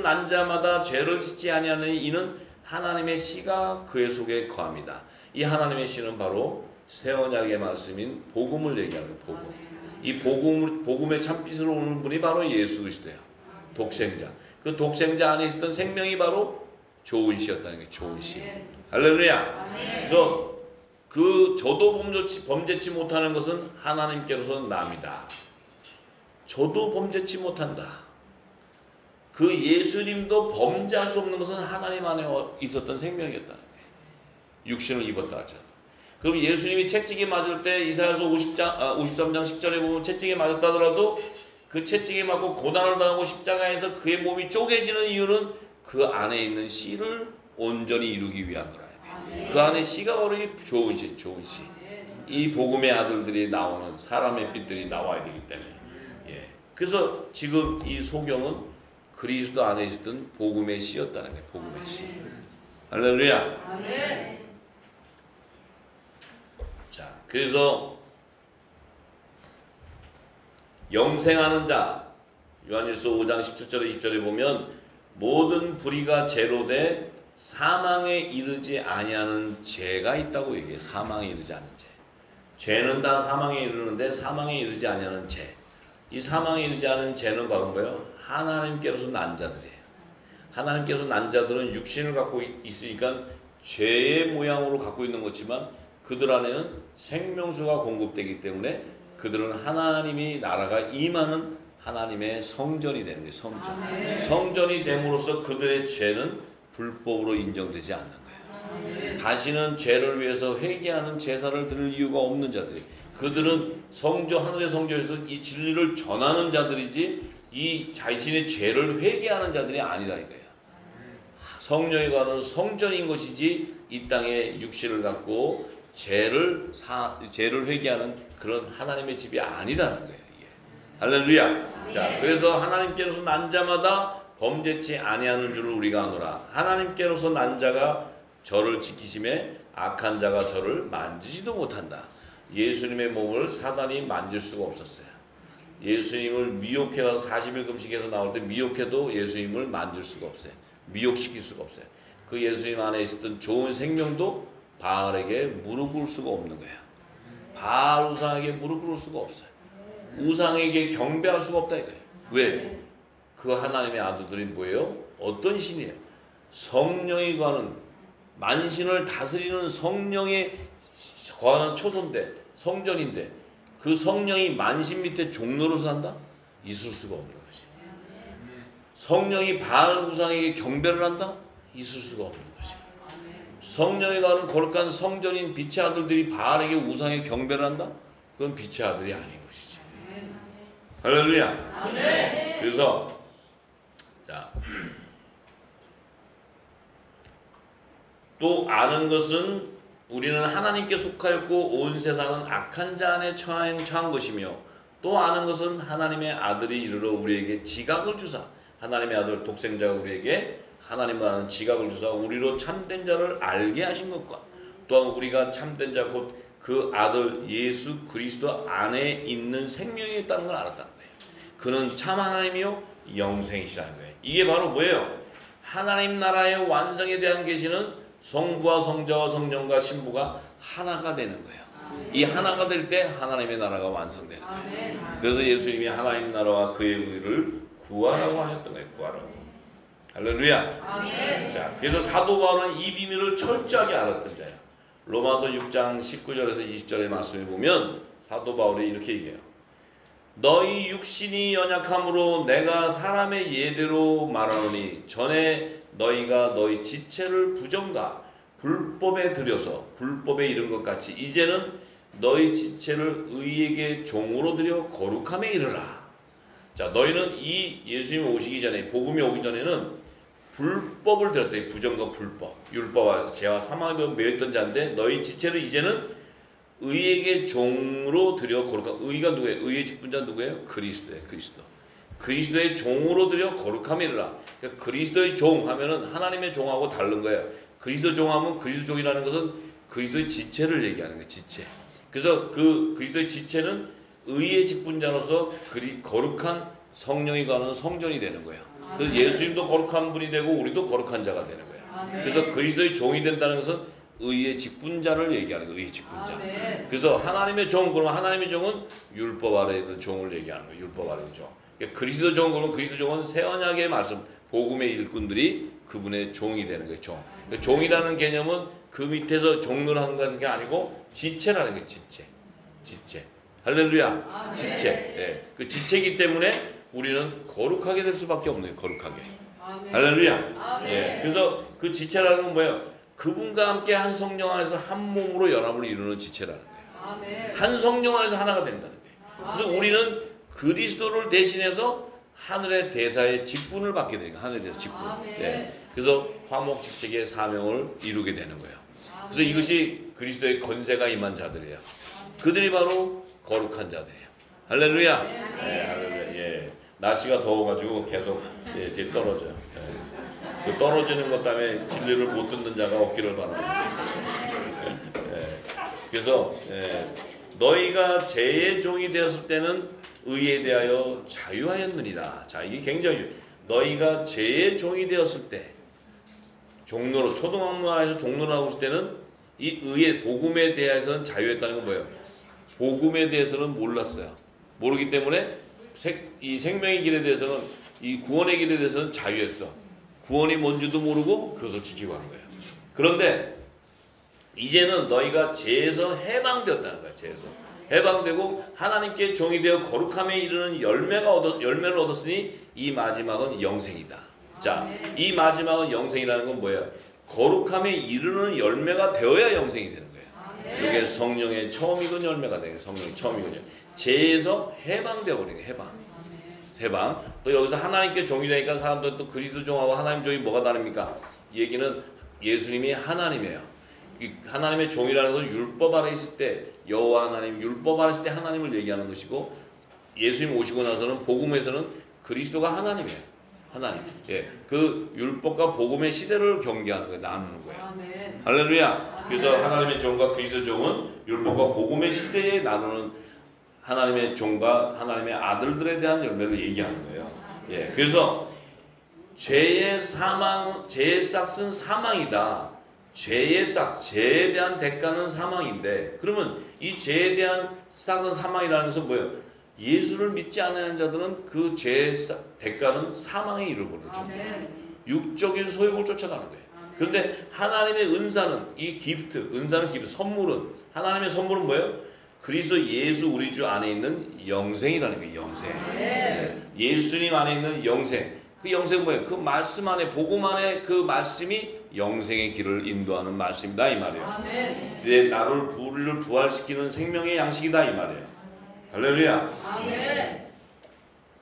난 자마다 죄를 짓지 아니하느니 이는 하나님의 씨가 그의 속에 거합니다. 이 하나님의 씨는 바로 새 언약의 말씀인 복음을 얘기하는 복음. 이 복음의 참빛으로 오는 분이 바로 예수 그리스도예요. 독생자. 그 독생자 안에 있었던 생명이 바로 좋은 씨였다는 게 좋은 씨. 할렐루야. 그래서 저도 범죄치 못하는 것은 하나님께로서 남이다. 저도 범죄치 못한다. 그 예수님도 범죄할 수 없는 것은 하나님 안에 있었던 생명이었다는 거예요. 육신을 입었다 하잖아. 그럼 예수님이 채찍에 맞을 때 이사야서 53장 10절에 보면 채찍에 맞았다 하더라도 그 채찍에 맞고 고난을 당하고 십자가에서 그의 몸이 쪼개지는 이유는 그 안에 있는 씨를 온전히 이루기 위한 거라. 그 안에 씨가 바로 이 좋은 씨. 이 복음의 아들들이 나오는 사람의 빛들이 나와야 되기 때문에. 예. 그래서 지금 이 소경은 그리스도 안에 있었던 복음의 씨였다는 거예요. 복음의 씨. 할렐루야. 아멘. 자, 그래서 영생하는 자, 요한일서 5장 17절에 20절에 보면 모든 불의가 죄로 돼 사망에 이르지 아니하는 죄가 있다고 얘기해요. 사망에 이르지 않은 죄. 죄는 다 사망에 이르는데 사망에 이르지 아니하는 죄. 이 사망에 이르지 않은 죄는 바로 뭐예요? 하나님께로서 난 자들이에요. 하나님께서 난 자들은 육신을 갖고 있으니까 죄의 모양으로 갖고 있는 거지만 그들 안에는 생명수가 공급되기 때문에 그들은 하나님이 나라가 임하는 하나님의 성전이 되는 거예요. 성전. 성전이 됨으로써 그들의 죄는 불법으로 인정되지 않는 거예요. 다시는 죄를 위해서 회개하는 제사를 드릴 이유가 없는 자들이. 그들은 하늘의 성전에서 이 진리를 전하는 자들이지 이 자신의 죄를 회개하는 자들이 아니다 이거예요. 성령에 관한 성전인 것이지 이 땅에 육신을 갖고 죄를 회개하는 그런 하나님의 집이 아니라는 거예요. 이게. 할렐루야. 자, 그래서 하나님께로서 난 자마다 범죄치 아니하는 줄을 우리가 아노라. 하나님께로서 난 자가 저를 지키심에 악한 자가 저를 만지지도 못한다. 예수님의 몸을 사단이 만질 수가 없었어요. 예수님을 미혹해서 40일 금식에서 나올 때 미혹해도 예수님을 만질 수가 없어요. 미혹시킬 수가 없어요. 그 예수님 안에 있었던 좋은 생명도 바알에게 무릎 꿇을 수가 없는 거예요. 바알 우상에게 무릎 꿇을 수가 없어요. 우상에게 경배할 수가 없다 이거예요. 왜? 그 하나님의 아들들이 뭐예요? 어떤 신이에요? 성령이 거하는, 만신을 다스리는 성령에 거하는 초소인데, 성전인데 그 성령이 만신 밑에 종로로 산다? 있을 수가 없는 것이. 성령이 바알 우상에게 경배를 한다? 있을 수가 없는 것이. 성령이 가는 거룩한 성전인 빛의 아들들이 바알에게 우상에 경배를 한다? 그건 빛의 아들이 아닌 것이지. 할렐루야. 그래서 자, 또 아는 것은 우리는 하나님께 속하였고 온 세상은 악한 자 안에 처한 것이며, 또 아는 것은 하나님의 아들이 이르러 우리에게 지각을 주사, 하나님의 아들 독생자가 우리에게 하나님을 아는 지각을 주사 우리로 참된 자를 알게 하신 것과, 또한 우리가 참된 자 곧 그 아들 예수 그리스도 안에 있는 생명이 있다는 걸 알았다는 거예요. 그는 참 하나님이요 영생이시라는 거예요. 이게 바로 뭐예요? 하나님 나라의 완성에 대한 계시는 성부와 성자와 성령과 신부가 하나가 되는 거예요. 이 하나가 될 때 하나님의 나라가 완성되는 거예요. 그래서 예수님이 하나님 나라와 그의 의를 구하라고 하셨던 거예요. 구하라고. 할렐루야. 자, 그래서 사도 바울은 이 비밀을 철저하게 알았던 자예요. 로마서 6장 19절에서 20절의 말씀을 보면 사도 바울이 이렇게 얘기해요. 너희 육신이 연약함으로 내가 사람의 예대로 말하노니, 전에 너희가 너희 지체를 부정과 불법에 들여서 불법에 이른 것 같이 이제는 너희 지체를 의에게 종으로 들여 거룩함에 이르라. 자, 너희는 이 예수님 오시기 전에, 복음이 오기 전에는 불법을 들었다. 부정과 불법, 율법과 죄와 사망에 매였던 자인데 너희 지체를 이제는 의에게 종으로 들여 거룩함. 의가 누구예요? 의의 직분자 누구예요? 그리스도예요. 그리스도. 그리스도의 종으로 들여 거룩함에 이르라. 그러니까 그리스도의 종 하면은 하나님의 종하고 다른 거예요. 그리스도 종하면 그리스도 종이라는 것은 그리스도의 지체를 얘기하는 거예요. 지체. 그래서 그 그리스도의 지체는 의의 직분자로서 거룩한 성령이 가는 성전이 되는 거예요. 그래서 예수님도 거룩한 분이 되고 우리도 거룩한 자가 되는 거예요. 그래서 그리스도의 종이 된다는 것은 의의 직분자를 얘기하는 거예요. 의의 직분자. 그래서 하나님의 종, 그러면 하나님의 종은 율법 아래에 있는 종을 얘기하는 거예요. 율법 아래의 종. 그러니까 그리스도 종, 그러면 그리스도 종은 새 언약의 말씀, 복음의 일꾼들이 그분의 종이 되는 거예요. 종. 그러니까 종이라는 개념은 그 밑에서 종로를 하는 게 아니고 지체라는 거예요. 지체. 할렐루야. 지체. 예. 그 지체이기 때문에 우리는 거룩하게 될 수밖에 없네요. 거룩하게. 할렐루야. 예. 그래서 그 지체라는 건 뭐예요? 그분과 함께 한 성령 안에서 한 몸으로 연합을 이루는 지체라는 거예요. 한 성령 안에서 하나가 된다는 거예요. 그래서 우리는 그리스도를 대신해서 하늘의 대사의 직분을 받게 되는 거예요. 하늘의 대사 직분. 예. 그래서 화목직책의 사명을 이루게 되는 거예요. 그래서 이것이 그리스도의 건세가 임한 자들이에요. 그들이 바로 거룩한 자들이에요. 할렐루야. 네, 할렐루야. 예. 날씨가 더워가지고 계속 이렇게 떨어져요. 예. 그 떨어지는 것 때문에 진리를 못 듣는 자가 없기를 바랍니다. 예. 그래서 너희가 죄의 종이 되었을 때는 의에 대하여 자유하였느니라. 자, 이게 굉장히 너희가 죄의 종이 되었을 때, 종로로 초등학교에서 종로를 하고 있을 때는 이 의의 복음에 대해서는 자유했다는 건 뭐예요? 복음에 대해서는 몰랐어요. 모르기 때문에 이 생명의 길에 대해서는, 이 구원의 길에 대해서는 자유했어. 구원이 뭔지도 모르고 그것을 지키고 하는 거예요. 그런데 이제는 너희가 죄에서 해방되었다는 거예요. 죄에서 해방되고 하나님께 종이 되어 거룩함에 이르는 열매를 얻었으니 이 마지막은 영생이다. 자, 이 마지막은 영생이라는 건 뭐예요? 거룩함에 이르는 열매가 되어야 영생이 되는 거예요. 이게 성령의 처음이건 열매가 되는 거예요. 성령의 처음이건 열매. 죄에서 해방되어 버리는 거예요. 해방. 또 여기서 하나님께 종이 되니까 사람들은 또 그리스도 종하고 하나님 종이 뭐가 다릅니까? 얘기는 예수님이 하나님이에요. 이 하나님의 종이라는 것은 율법 아래 있을 때 여호와 하나님 율법 아래 있을 때 하나님을 얘기하는 것이고 예수님 오시고 나서는 복음에서는 그리스도가 하나님이에요. 하나님. 예. 그 율법과 복음의 시대를 경계하는 거예요. 나누는 거예요. 아멘. 할렐루야. 그래서 하나님의 종과 그리스도 종은 율법과 복음의 시대에 나누는 하나님의 종과 하나님의 아들들에 대한 열매를 얘기하는 거예요. 예. 그래서 죄의 싹은 사망이다. 죄의 싹, 죄에 대한 대가는 사망인데, 그러면 이 죄에 대한 싹은 사망이라는 것은 뭐예요? 예수를 믿지 않는 자들은 그 죄의 대가는 사망에 이르거든요. 육적인 소욕을 쫓아가는 거예요. 그런데 하나님의 은사는 이 기프트, 은사는 기프트, 선물은 하나님의 선물은 뭐예요? 그리스도 예수 우리 주 안에 있는 영생이라는 거예요. 영생. 예수님 안에 있는 영생. 그 영생은 뭐예요? 그 말씀 안에 복음 안에 그 말씀이 영생의 길을 인도하는 말씀이다 이 말이에요. 내 나를 우리를 부활시키는 생명의 양식이다 이 말이에요. 할렐루야.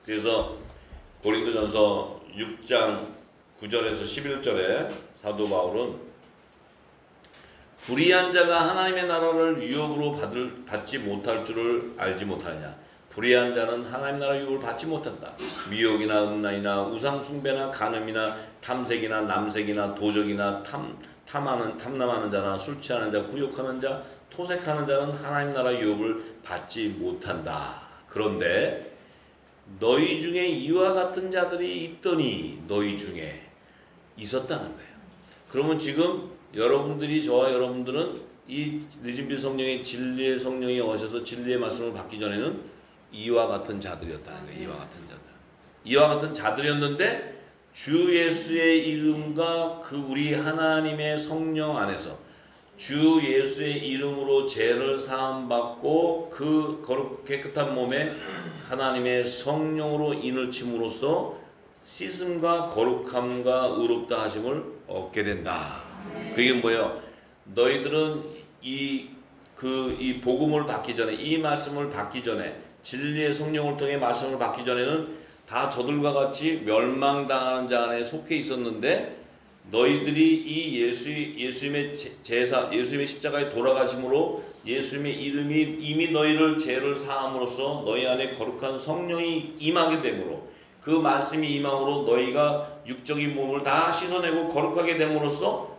그래서 고린도전서 6장 9절에서 11절에 사도 바울은 불의한 자가 하나님의 나라를 유업으로 받지 못할 줄을 알지 못하느냐. 불의한 자는 하나님 나라 유업을 받지 못한다. 미혹이나 음란이나 우상 숭배나 간음이나 탐색이나 남색이나 도적이나 탐남하는 자나 술 취하는 자, 후욕하는 자, 토색하는 자는 하나님 나라 유업을 받지 못한다. 그런데 너희 중에 이와 같은 자들이 있더니 너희 중에 있었다는 거예요. 그러면 지금 여러분들이 저와 여러분들은 이 늦은빛 성령의 진리의 성령이 오셔서 진리의 말씀을 받기 전에는 이와 같은 자들이었다는 거예요. 이와 같은 자들. 이와 같은 자들이었는데 주 예수의 이름과 그 우리 하나님의 성령 안에서 주 예수의 이름으로 죄를 사함받고 그 거룩 깨끗한 몸에 하나님의 성령으로 인을 침으로써 씻음과 거룩함과 의롭다 하심을 얻게 된다. 그게 뭐예요? 너희들은 이 복음을 받기 전에, 이 말씀을 받기 전에, 진리의 성령을 통해 말씀을 받기 전에는 다 저들과 같이 멸망당하는 자 안에 속해 있었는데 너희들이 이 예수님의 제사, 예수님의 십자가에 돌아가심으로 예수님의 이름이 이미 너희를 죄를 사함으로써 너희 안에 거룩한 성령이 임하게 되므로 그 말씀이 임함으로 너희가 육적인 몸을 다 씻어내고 거룩하게 됨으로써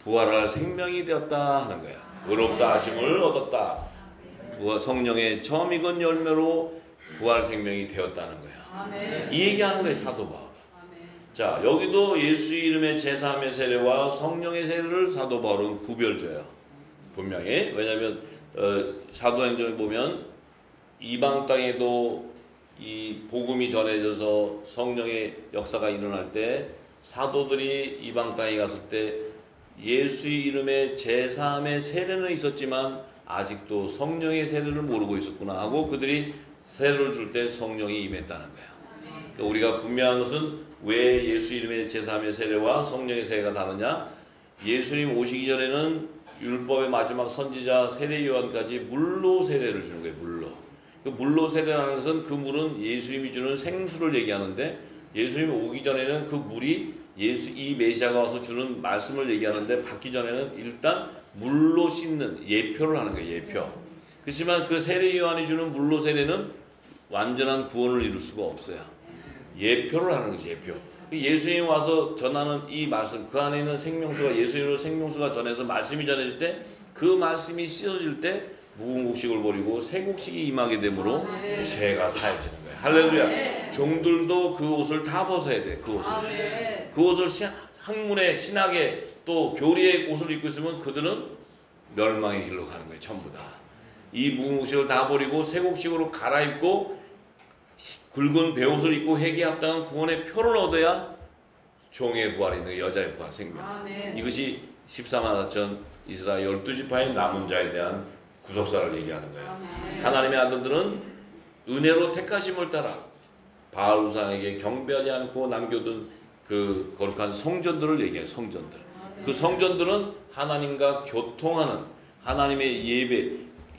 부활할 생명이 되었다 하는 거야. 의롭다 하심을 얻었다. 성령의 처음 익은 열매로 부활 생명이 되었다는 거야. 이 얘기하는 거예요. 사도 바울. 자, 여기도 예수 이름의 제사함의 세례와 성령의 세례를 사도 바울은 구별져요. 분명히. 왜냐하면 사도행전을 보면 이방 땅에도 이 복음이 전해져서 성령의 역사가 일어날 때 사도들이 이방 땅에 갔을 때 예수의 이름의 제사함의 세례는 있었지만 아직도 성령의 세례를 모르고 있었구나 하고 그들이 세례를 줄 때 성령이 임했다는 거야. 그러니까 우리가 분명한 것은 왜 예수 이름의 제사함의 세례와 성령의 세례가 다르냐? 예수님 오시기 전에는 율법의 마지막 선지자 세례 요한까지 물로 세례를 주는 거예요. 물로. 그 물로 세례라는 것은 그 물은 예수님이 주는 생수를 얘기하는데 예수님이 오기 전에는 그 물이 이 메시아가 와서 주는 말씀을 얘기하는데 받기 전에는 일단 물로 씻는 예표를 하는 거예요. 예표. 그렇지만 그 세례 요한이 주는 물로 세례는 완전한 구원을 이룰 수가 없어요. 예표를 하는 거지. 예표. 예수님이 와서 전하는 이 말씀, 그 안에 있는 생명수가 예수님으로 생명수가 전해서 말씀이 전해질 때 그 말씀이 씻어질 때 묵은 곡식을 버리고 새 곡식이 임하게 되므로 죄가 사해지는 거예요. 할렐루야. 종들도 그 옷을 다 벗어야 돼. 그 옷을. 그 옷을 학문의 신학의 또 교리의 옷을 입고 있으면 그들은 멸망의 길로 가는 거예요. 전부 다. 이 묵은 곡식을 다 버리고 새 곡식으로 갈아입고 굵은 베옷을 입고 회개에 합당한 구원의 표를 얻어야 종의 부활이 있는 여자의 부활 생명. 이것이 14만 4천 이스라엘 12지파의 남은 자에 대한 구속사를 얘기하는 거예요. 하나님의 아들들은 은혜로 택하심을 따라 바알 우상에게 경배하지 않고 남겨둔 그 거룩한 성전들을 얘기해요. 성전들. 그 성전들은 하나님과 교통하는 하나님의 예배,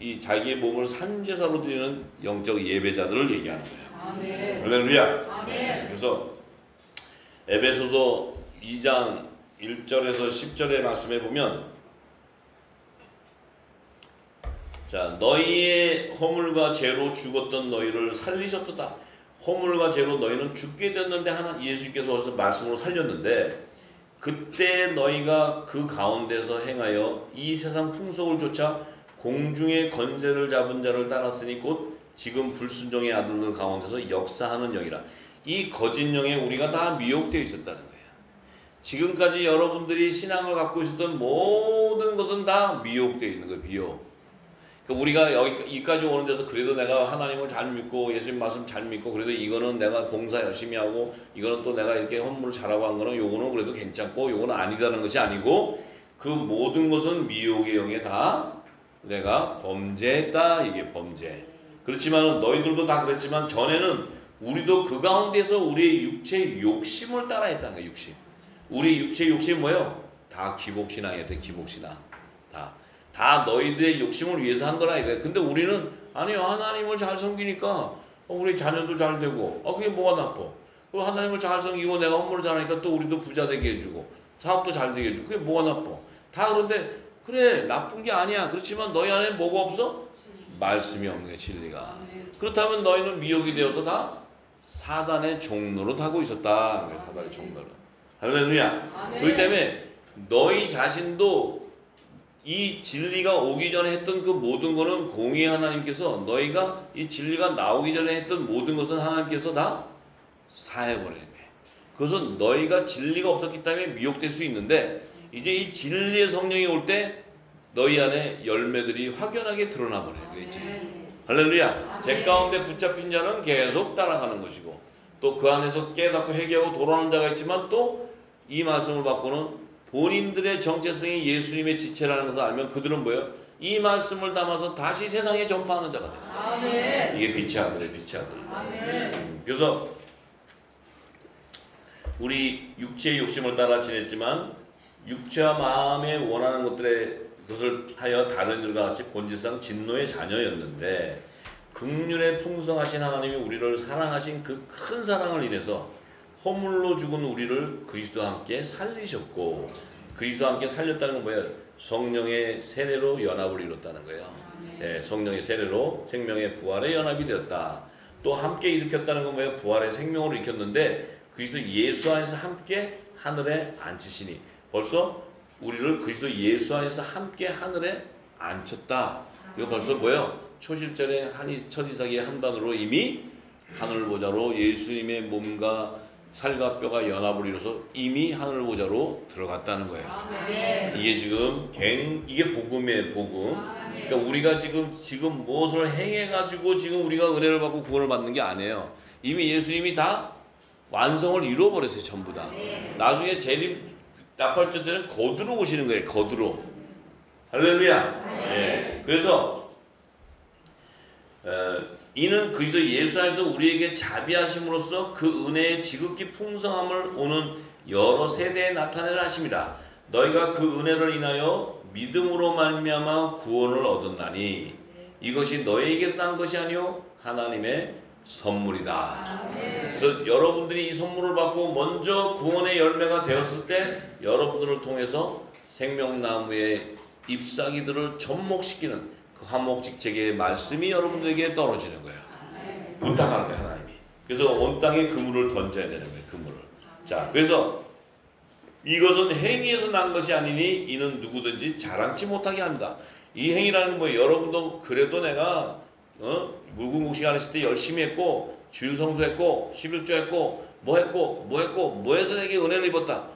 이 자기의 몸을 산제사로 드리는 영적 예배자들을 얘기하는 거예요. 할렐루야. 그래서 에베소서 2장 1절에서 10절의 말씀에 보면 자, 너희의 허물과 죄로 죽었던 너희를 살리셨도다. 허물과 죄로 너희는 죽게 되었는데 예수님께서 어디서 말씀으로 살렸는데 그때 너희가 그 가운데서 행하여 이 세상 풍속을 쫓아 공중의 건세를 잡은 자를 따랐으니 곧 지금 불순종의 아들들 가운데서 역사하는 영이라. 이 거짓 영에 우리가 다 미혹되어 있었다는 거예요. 지금까지 여러분들이 신앙을 갖고 있었던 모든 것은 다 미혹되어 있는 거예요. 미혹. 우리가 여기까지 오는 데서 그래도 내가 하나님을 잘 믿고 예수님 말씀 잘 믿고 그래도 이거는 내가 봉사 열심히 하고 이거는 또 내가 이렇게 헌물을 잘하고 한 거는 요거는 그래도 괜찮고 요거는 아니다는 것이 아니고 그 모든 것은 미혹의 영에 다 내가 범죄했다. 이게 범죄. 그렇지만 너희들도 다 그랬지만 전에는 우리도 그 가운데서 우리의 육체의 욕심을 따라 했다는 거예요. 욕심. 우리 육체의 욕심이 뭐예요? 다 기복신앙이야. 기복신앙. 다 너희들의 욕심을 위해서 한 거라 이거야. 근데 우리는 아니요, 하나님을 잘 섬기니까 우리 자녀도 잘 되고 그게 뭐가 나빠? 그리고 하나님을 잘 섬기고 내가 헌물을 잘하니까 또 우리도 부자 되게 해주고 사업도 잘 되게 해주고 그게 뭐가 나빠? 다 그런데 그래 나쁜 게 아니야. 그렇지만 너희 안에 뭐가 없어? 말씀이 없는 게 진리가. 그렇다면 너희는 미혹이 되어서 다 사단의 종로로 타고 있었다. 사단의 종로로. 할렐루야. 그렇기 때문에 너희 자신도 이 진리가 오기 전에 했던 그 모든 것은 공의 하나님께서 너희가 이 진리가 나오기 전에 했던 모든 것은 하나님께서 다 사해버리는 거예요. 그것은 너희가 진리가 없었기 때문에 미혹될 수 있는데 이제 이 진리의 성령이 올 때 너희 안에 열매들이 확연하게 드러나 버려요. 그렇지? 할렐루야. 제 가운데 붙잡힌 자는 계속 따라가는 것이고 또 그 안에서 깨닫고 회개하고 돌아오는 자가 있지만 또 이 말씀을 받고는 본인들의 정체성이 예수님의 지체라는 것을 알면 그들은 뭐예요? 이 말씀을 담아서 다시 세상에 전파하는 자가 돼요. 아멘. 이게 빛의 아들이에요. 빛의 아들. 아멘. 그래서 우리 육체의 욕심을 따라 지냈지만 육체와 마음에 원하는 것을 하여 다른 일과 같이 본질상 진노의 자녀였는데 긍휼에 풍성하신 하나님이 우리를 사랑하신 그 큰 사랑을 인해서 허물로 죽은 우리를 그리스도와 함께 살리셨고 그리스도와 함께 살렸다는 건 뭐예요? 성령의 세례로 연합을 이뤘다는 거예요. 네, 성령의 세례로 생명의 부활의 연합이 되었다. 또 함께 일으켰다는 건 뭐예요? 부활의 생명으로 일으켰는데 그리스도 예수 안에서 함께 하늘에 앉히시니 벌써 우리를 그리스도 예수 안에서 함께 하늘에 앉혔다. 이거 벌써 뭐예요? 초실절에 첫 이삭의 한단으로 이미 하늘 보좌로 예수님의 몸과 살과 뼈가 연합을 이뤄서 이미 하늘 보좌로 들어갔다는 거예요. 이게 지금 이게 복음이에요. 복음. 그러니까 우리가 지금 무엇을 행해가지고 지금 우리가 은혜를 받고 구원을 받는 게 아니에요. 이미 예수님이 다 완성을 이루어버렸어요. 전부 다. 나중에 재림 나팔절 때는 거두러 오시는 거예요. 거두러. 할렐루야. 네. 그래서 이는 그리스도 예수 안에서 우리에게 자비하심으로써 그 은혜의 지극히 풍성함을 오는 여러 세대에 나타내려 하심이라. 너희가 그 은혜를 인하여 믿음으로 말미암아 구원을 얻었나니 이것이 너희에게서 난 것이 아니요 하나님의 선물이다. 그래서 여러분들이 이 선물을 받고 먼저 구원의 열매가 되었을 때 여러분들을 통해서 생명나무의 잎사귀들을 접목시키는 그 한목직책의 말씀이 여러분들에게 떨어지는 거예요. 부탁하는 거예요. 하나님이. 그래서 온 땅에 그물을 던져야 되는 거예요. 그물을. 자, 그래서 이것은 행위에서 난 것이 아니니 이는 누구든지 자랑치 못하게 합니다. 이 행위라는 건 뭐예요? 여러분도 그래도 내가 물궁국식 안 했을 때 열심히 했고 주일 성수했고 11조 했고 뭐 해서 내게 은혜를 입었다.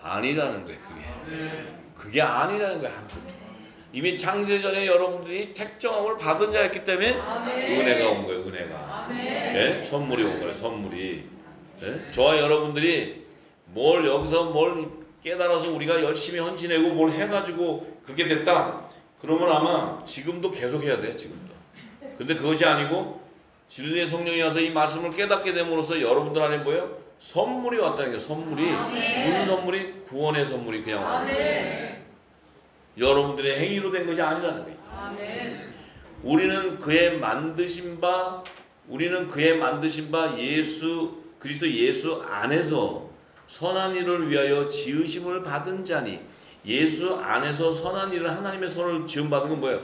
아니라는 거예요. 그게 아니라는 거예요. 이미 창세전에 여러분들이 택정함을 받은 자였기 때문에 은혜가 온 거예요. 은혜가. 네? 선물이 온 거예요. 선물이. 네? 저와 여러분들이 여기서 뭘 깨달아서 우리가 열심히 헌신하고 뭘 해가지고 그게 됐다. 그러면 아마 지금도 계속 해야 돼. 지금도. 근데 그것이 아니고 진리의 성령이 와서 이 말씀을 깨닫게 됨으로써 여러분들 안에 뭐예요? 선물이 왔다는 게 선물이. 무슨 선물이? 구원의 선물이 그냥 왔는 거예요. 여러분들의 행위로 된 것이 아니라는 거예요. 우리는 그의 만드신 바 그리스도 예수 안에서 선한 일을 위하여 지으심을 받은 자니 예수 안에서 선한 일을 하나님의 손을 지음 받은 건 뭐예요?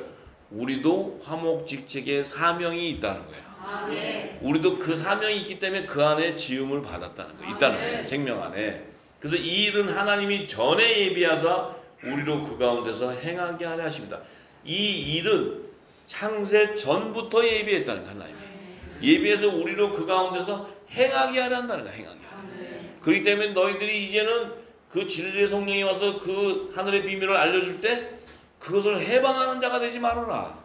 우리도 화목직책의 사명이 있다는 거예요. 아멘. 우리도 그 사명이 있기 때문에 그 안에 지음을 받았다는 거, 있다는 거예요. 생명 안에. 그래서 이 일은 하나님이 전에 예비하사 우리로 그 가운데서 행하게 하려 하십니다. 이 일은 창세 전부터 예비했다는 거, 하나님이. 예비해서 우리로 그 가운데서 행하게 하려 한다는 거야, 행하게 하려. 그렇기 때문에 너희들이 이제는 그 진리의 성령이 와서 그 하늘의 비밀을 알려줄 때 그것을 해방하는 자가 되지 말아라.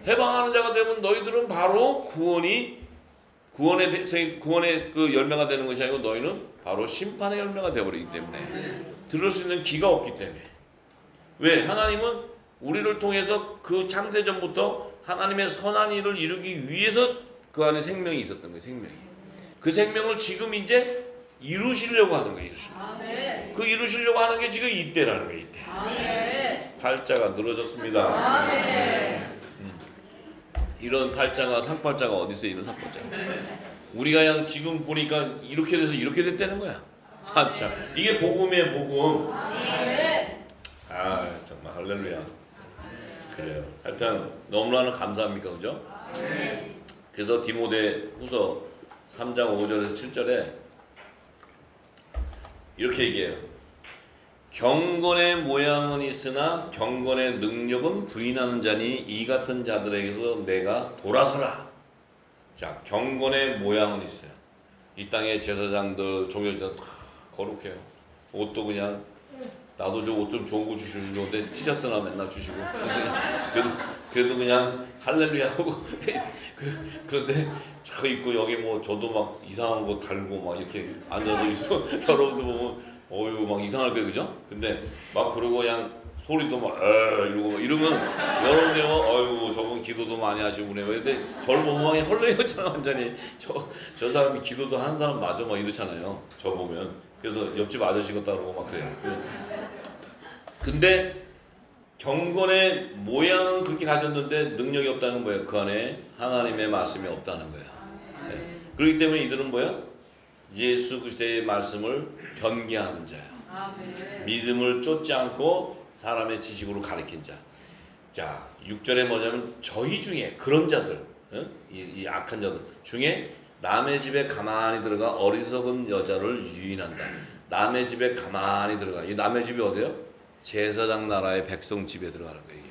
해방하는 자가 되면 너희들은 바로 구원의 그 열매가 되는 것이 아니고 너희는 바로 심판의 열매가 되어버리기 때문에 들을 수 있는 귀가 없기 때문에. 왜? 하나님은 우리를 통해서 그 창세 전부터 하나님의 선한 일을 이루기 위해서 그 안에 생명이 있었던 거예요. 생명이. 그 생명을 지금 이제 이루시려고 하는 거예요. 그 이루시려고 하는 게 지금 이때라는 거예요. 이때. 팔자가 늘어졌습니다. 이런 팔자가 상팔자가 어디 있어요? 이런 상팔자가. 우리가 그냥 지금 보니까 이렇게 돼서 이렇게 됐다는 거야. 팔자. 이게 복음이에요, 복음. 아, 정말 할렐루야. 그래요. 하여튼 너무나 감사합니까, 그죠? 그래서 디모데후서 3장 5절에서 7절에 이렇게 얘기해요. 경건의 모양은 있으나 경건의 능력은 부인하는 자니 이 같은 자들에게서 내가 돌아서라. 자, 경건의 모양은 있어요. 이 땅의 제사장들, 종교지들 다 거룩해요. 옷도 그냥 나도 저 옷 좀 좋은 거 주시는데 티셔츠나 맨날 주시고 그래도 그냥 할렐루야 하고 그런데 저 있고 여기 뭐 저도 막 이상한 거 달고 막 이렇게 앉아서 있어. 여러분들 보면 어유 막 이상할 거예요, 그죠? 근데 막 그러고 그냥 소리도 막 이러고 막 이러면 여러분들 어유 저분 기도도 많이 하시고 그래요. 근데 저를 보면 그냥 헐레였잖아 완전히. 저 사람이 기도도 하는 사람 맞아 막 이러잖아요. 저 보면. 그래서 옆집 아저씨 같다 그러고 막 그래요. 근데 경건의 모양은 그렇게 가졌는데 능력이 없다는 거예요. 그 안에 하나님의 말씀이 없다는 거예요. 네. 그렇기 때문에 이들은 뭐야? 예수 그리스도의 말씀을 변개하는 자예요. 믿음을 쫓지 않고 사람의 지식으로 가르친 자. 자, 6절에 뭐냐면 저희 중에 그런 자들, 이 악한 자들 중에 남의 집에 가만히 들어가 어리석은 여자를 유인한다. 남의 집에 가만히 들어가. 이 남의 집이 어디요? 제사장 나라의 백성 집에 들어가는 거예요. 이게.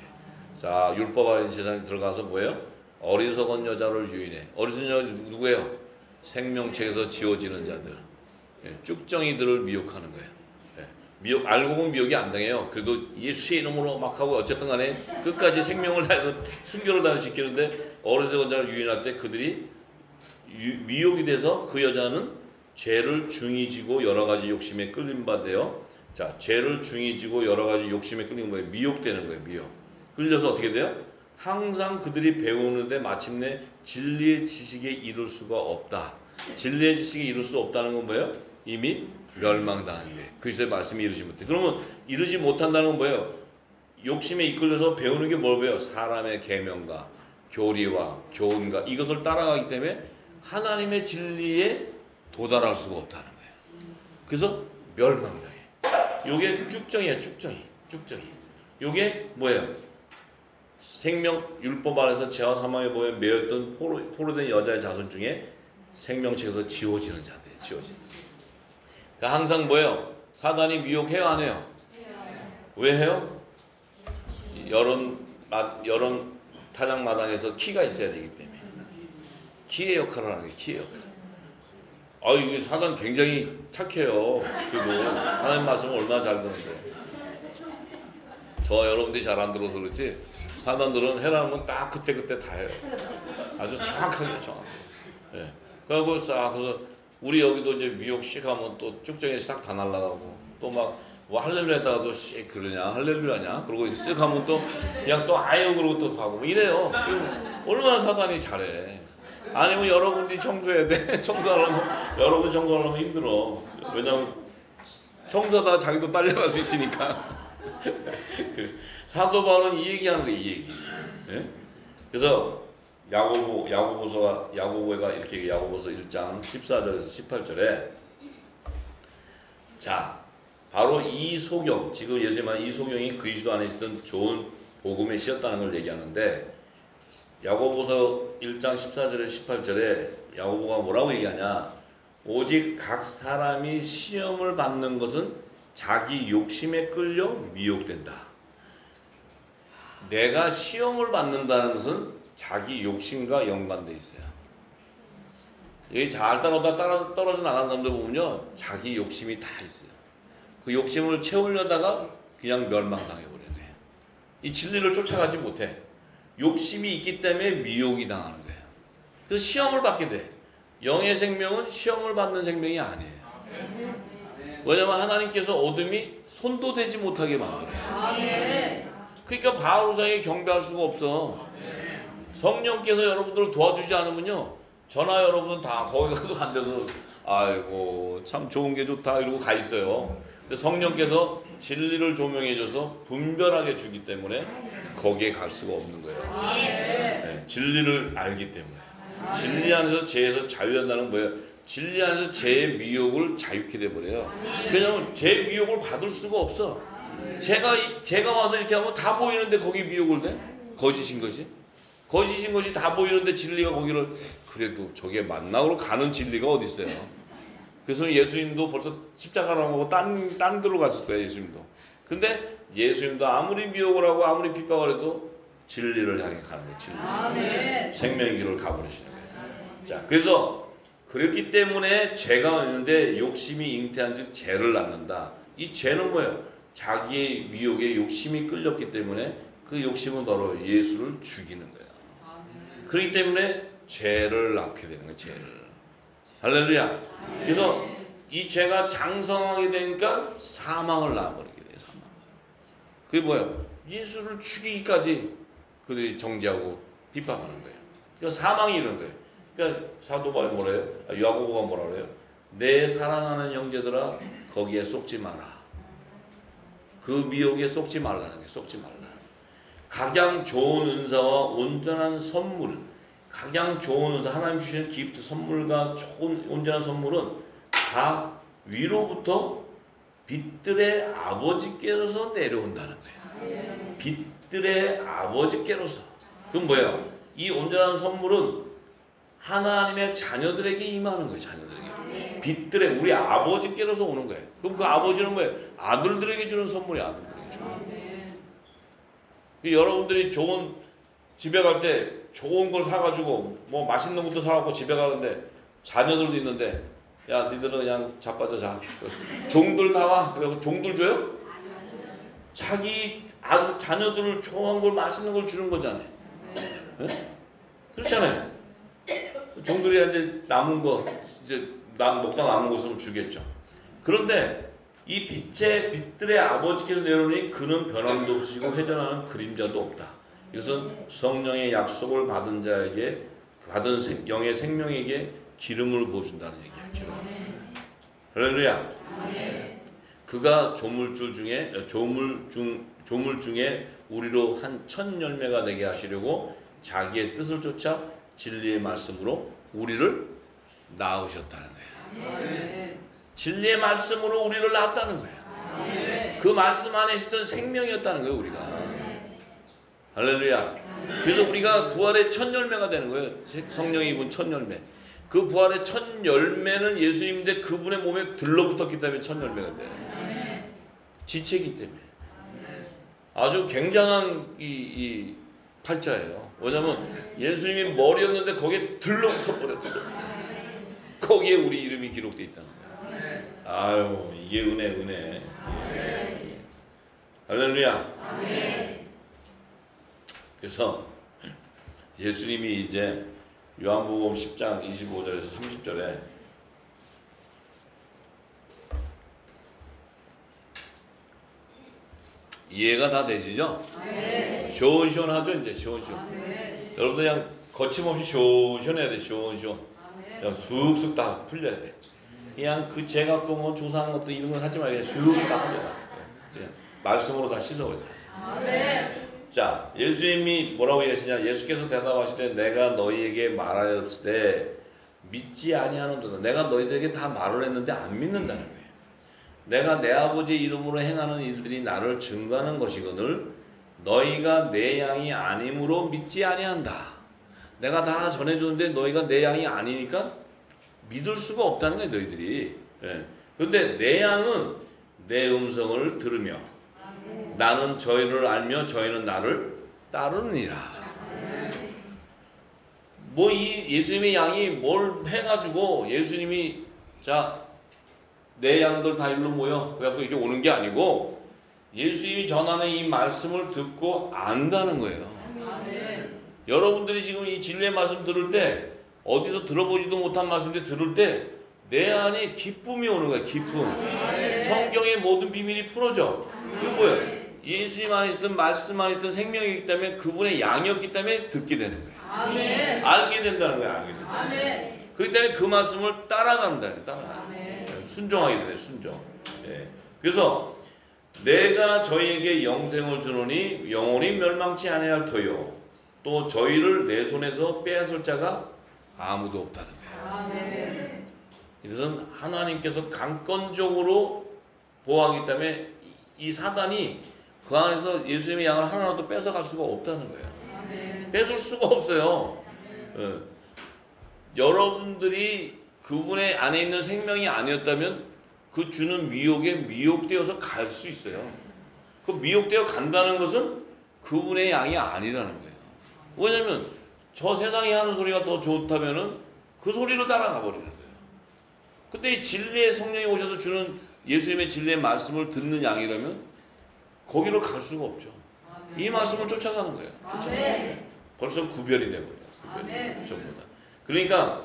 자, 율법 아닌 제사장이 들어가서 뭐예요? 어리석은 여자를 유인해. 어리석은 여자 누구예요? 생명책에서 지워지는 자들. 예, 쭉정이들을 미혹하는 거예요. 예, 미혹, 알고 보면 미혹이 안 당해요. 그래도 예수의 이름으로 막 하고 어쨌든 간에 끝까지 생명을 다해서 순교를 다해서 지키는데 어리석은 자를 유인할 때 그들이 미혹이 돼서 그 여자는 죄를 중히 지고 여러 가지 욕심에 끌림 받아요. 자, 죄를 중히 지고 여러 가지 욕심에 끌린 거예요. 미혹되는 거예요. 미혹. 끌려서 어떻게 돼요? 항상 그들이 배우는데 마침내 진리의 지식에 이룰 수가 없다. 진리의 지식에 이룰 수 없다는 건 뭐예요? 이미 멸망당한 거예요. 그리스도의 말씀이 이루지 못해. 그러면 이루지 못한다는 건 뭐예요? 욕심에 이끌려서 배우는 게 뭘 배워요? 사람의 계명과 교리와 교훈과 이것을 따라가기 때문에 하나님의 진리에 도달할 수가 없다는 거예요. 그래서 멸망당해. 요게 쭉정이야, 쭉정이. 요게 뭐예요? 생명 율법 안에서 죄와 사망에 보여 매였던 포로된 여자의 자손 중에 생명책에서 지워지는 자들이에요. 지워지는. 그러니까 항상 뭐예요? 사단이 미혹해요, 안 해요? 왜 해요? 여론 타작 마당에서 키가 있어야 되기 때문에. 키의 역할을 하는 게 키의 역할. 이게 사단 굉장히 착해요. 그리고 하나님 말씀을 얼마나 잘 듣는데. 저 여러분들이 잘 안 들어서 그렇지 사단들은 해라는 건 딱 그때 다 해요. 아주 정확하게. 예. 그래서 우리 여기도 이제 미혹씩 하면 또 쭉정이 싹 다 날라가고 또 막 뭐 할렐루야 했다가도 씩 그러냐 할렐루야냐 그러고 쓱 하면 또 그냥 또 아유 그러고 또 가고 이래요. 얼마나 사단이 잘해. 아니면 여러분들이 청소해야 돼. 청소하려면 여러분 청소하려면 힘들어. 왜냐면 청소하다 자기도 딸려갈 수 있으니까. 사도 바울은 이 얘기하는 거예요. 이 얘기. 예? 그래서 야고보가 이렇게 야고보서 1장 14절에서 18절에 자 바로 이 소경 지금 예수님은 이 소경이 그리스도 안에 있었던 좋은 복음에 씌었다는 걸 얘기하는데 야고보서 1장 14절에 18절에 야고보가 뭐라고 얘기하냐? 오직 각 사람이 시험을 받는 것은 자기 욕심에 끌려 미혹된다. 내가 시험을 받는다는 것은 자기 욕심과 연관돼 있어요. 여기 잘 떨어져 나가는 사람들 보면요, 자기 욕심이 다 있어요. 그 욕심을 채우려다가 그냥 멸망당해버려요. 이 진리를 쫓아가지 못해. 욕심이 있기 때문에 미혹이 당하는 거예요. 그래서 시험을 받게 돼. 영의 생명은 시험을 받는 생명이 아니에요. 왜냐하면 하나님께서 어둠이 손도 대지 못하게 만들어요. 그러니까 바울상에 경배할 수가 없어. 성령께서 여러분들을 도와주지 않으면요, 저나 여러분은 다 거기 가서 앉아서 아이고 참 좋은 게 좋다 이러고 가 있어요. 근데 성령께서 진리를 조명해줘서 분별하게 주기 때문에 거기에 갈 수가 없는 거예요. 네, 진리를 알기 때문에. 진리 안에서 죄에서 자유한다는 거예요. 진리 안에서 죄의 미혹을 자유케 돼버려요. 왜냐하면 죄 미혹을 받을 수가 없어. 제가 와서 이렇게 하면 다 보이는데 거기 미혹을 돼? 거짓인 것이 다 보이는데 진리가 거기를, 그래도 저게 만나러 가는 진리가 어디 있어요? 그래서 예수님도 벌써 십자가로 하고 딴 데로 갔을 거예요. 예수님도. 근데 예수님도 아무리 미혹을 하고 아무리 핍박을 해도 진리를 향해 가는 거예요. 진리. 생명의 길을 가버리시는 거예요. 자, 그래서 그렇기 때문에 죄가 있는데 욕심이 잉태한 즉 죄를 낳는다. 이 죄는 뭐예요? 자기의 미혹에 욕심이 끌렸기 때문에 그 욕심은 바로 예수를 죽이는 거예요. 그렇기 때문에 죄를 낳게 되는 거예요. 죄를. 할렐루야. 그래서 이 죄가 장성하게 되니까 사망을 낳아버리게 돼요. 사망. 그게 뭐예요? 예수를 죽이기까지 그들이 정죄하고 비판하는 거예요. 그러니까 사망이 이런 거예요. 그러니까 사도 바울이 뭐라 해요? 야고보가 뭐라 그래요? 내 사랑하는 형제들아 거기에 속지 마라. 그 미혹에 속지 말라는 거예요. 속지 말라. 각양 좋은 은사와 온전한 선물, 각양 좋은 은사, 하나님 주시는 기프트, 선물과 좋은 온전한 선물은 다 위로부터 빛들의 아버지께로서 내려온다는 거예요. 빛들의 아버지께로서. 그럼 뭐예요? 이 온전한 선물은 하나님의 자녀들에게 임하는 거예요. 자녀들에게. 빛들의 우리 아버지께로서 오는 거예요. 그럼 그 아버지는 뭐예요? 아들들에게 주는 선물이 아들들에게 주는 거예요. 여러분들이 좋은 집에 갈 때 좋은 걸 사가지고 뭐 맛있는 것도 사갖고 집에 가는데 자녀들도 있는데 야 니들은 그냥 자빠져 자. 종들 다 와. 그래서 종들 줘요? 자기 자녀들을 좋은 걸 맛있는 걸 주는 거잖아요. 네? 그렇잖아요. 종들이 이제 남은 거 이제 먹다 남은 것을 주겠죠. 그런데 이 빛들의 아버지께서 내려오니 그는 변함도 없으시고 회전하는 그림자도 없다. 이것은 성령의 약속을 받은 자에게 받은 영의 생명에게 기름을 부어준다는 얘기야. 기름. 할렐루야. 그가 조물 중에 우리로 한 천 열매가 되게 하시려고 자기의 뜻을 쫓아 진리의 말씀으로 우리를 낳으셨다는 거야. 진리의 말씀으로 우리를 낳았다는 거예요. 그 말씀 안에 있었던 생명이었다는 거예요. 우리가. 할렐루야. 그래서 우리가 부활의 첫 열매가 되는 거예요. 성령이 입은 첫 열매. 그 부활의 첫 열매는 예수님인데 그분의 몸에 들러붙었기 때문에 첫 열매가 돼요. 지체이기 때문에. 아주 굉장한 이 팔자예요. 왜냐하면 예수님이 머리였는데 거기에 들러붙어 버렸거든요. 거기에 우리 이름이 기록되어 있다는 거예요. 아유, 이게 은혜. 할렐루야. 그래서 예수님이 이제 요한복음 10장 25절에서 30절에 이해가 다 되시죠? 시원시원하죠? 이제 시원시원. 여러분들 그냥 거침없이 시원시원해야 돼. 시원시원. 그냥 쑥쑥 다 풀려야 돼. 그냥 그 죄 갖고 뭐 조사한 것도 이런 걸 하지 말고 그냥 쑥 다 풀려. 그냥 말씀으로 다 씻어버려. 자, 예수님이 뭐라고 얘기하시냐? 예수께서 대답하시되 내가 너희에게 말하였을 때 믿지 아니하는도다. 내가 너희들에게 다 말을 했는데 안 믿는다는 거예요. 내가 내 아버지 이름으로 행하는 일들이 나를 증거하는 것이거늘 너희가 내 양이 아님으로 믿지 아니한다. 내가 다 전해주는데 너희가 내 양이 아니니까 믿을 수가 없다는 거야 너희들이. 예. 그런데 내 양은 내 음성을 들으며 나는 저희를 알며 저희는 나를 따르느니라. 뭐 이 예수님의 양이 뭘 해가지고 예수님이 자 내 양들 다 일로 모여 그래서 이렇게 오는 게 아니고 예수님이 전하는 이 말씀을 듣고 안다는 거예요. 여러분들이 지금 이 진리의 말씀 들을 때 어디서 들어보지도 못한 말씀들 들을 때 내 안에 기쁨이 오는 거예요. 기쁨. 성경의 모든 비밀이 풀어져. 그게 뭐예요? 예수님 안에 있던 말씀 안에 있던 생명이기 때문에 그분의 양이었기 때문에 듣게 되는 거예요. 알게 된다는 거예요. 알게 된다는 거예요. 그렇기 때문에 그 말씀을 따라간다는 거예요. 따라간다. 순종하게 돼요. 순종. 예. 그래서 내가 저희에게 영생을 주노니 영원히 멸망치 아니할 터요. 또 저희를 내 손에서 빼앗을 자가 아무도 없다는 거예요. 이것은 하나님께서 강권적으로 보호하기 때문에 이 사단이 그 안에서 예수님의 양을 하나라도 뺏어갈 수가 없다는 거예요. 뺏을 수가 없어요. 예. 여러분들이 그분의 안에 있는 생명이 아니었다면 그 주는 미혹에 미혹되어서 갈 수 있어요. 그 미혹되어 간다는 것은 그분의 양이 아니라는 거예요. 왜냐면 저 세상이 하는 소리가 더 좋다면은 그 소리로 따라가 버리는 거예요. 근데 이 진리의 성령이 오셔서 주는 예수님의 진리의 말씀을 듣는 양이라면 거기로 갈 수가 없죠. 이 말씀을 쫓아가는 거예요. 쫓아가는 거예요. 벌써 구별이 되고요. 구별이 전부 다. 그러니까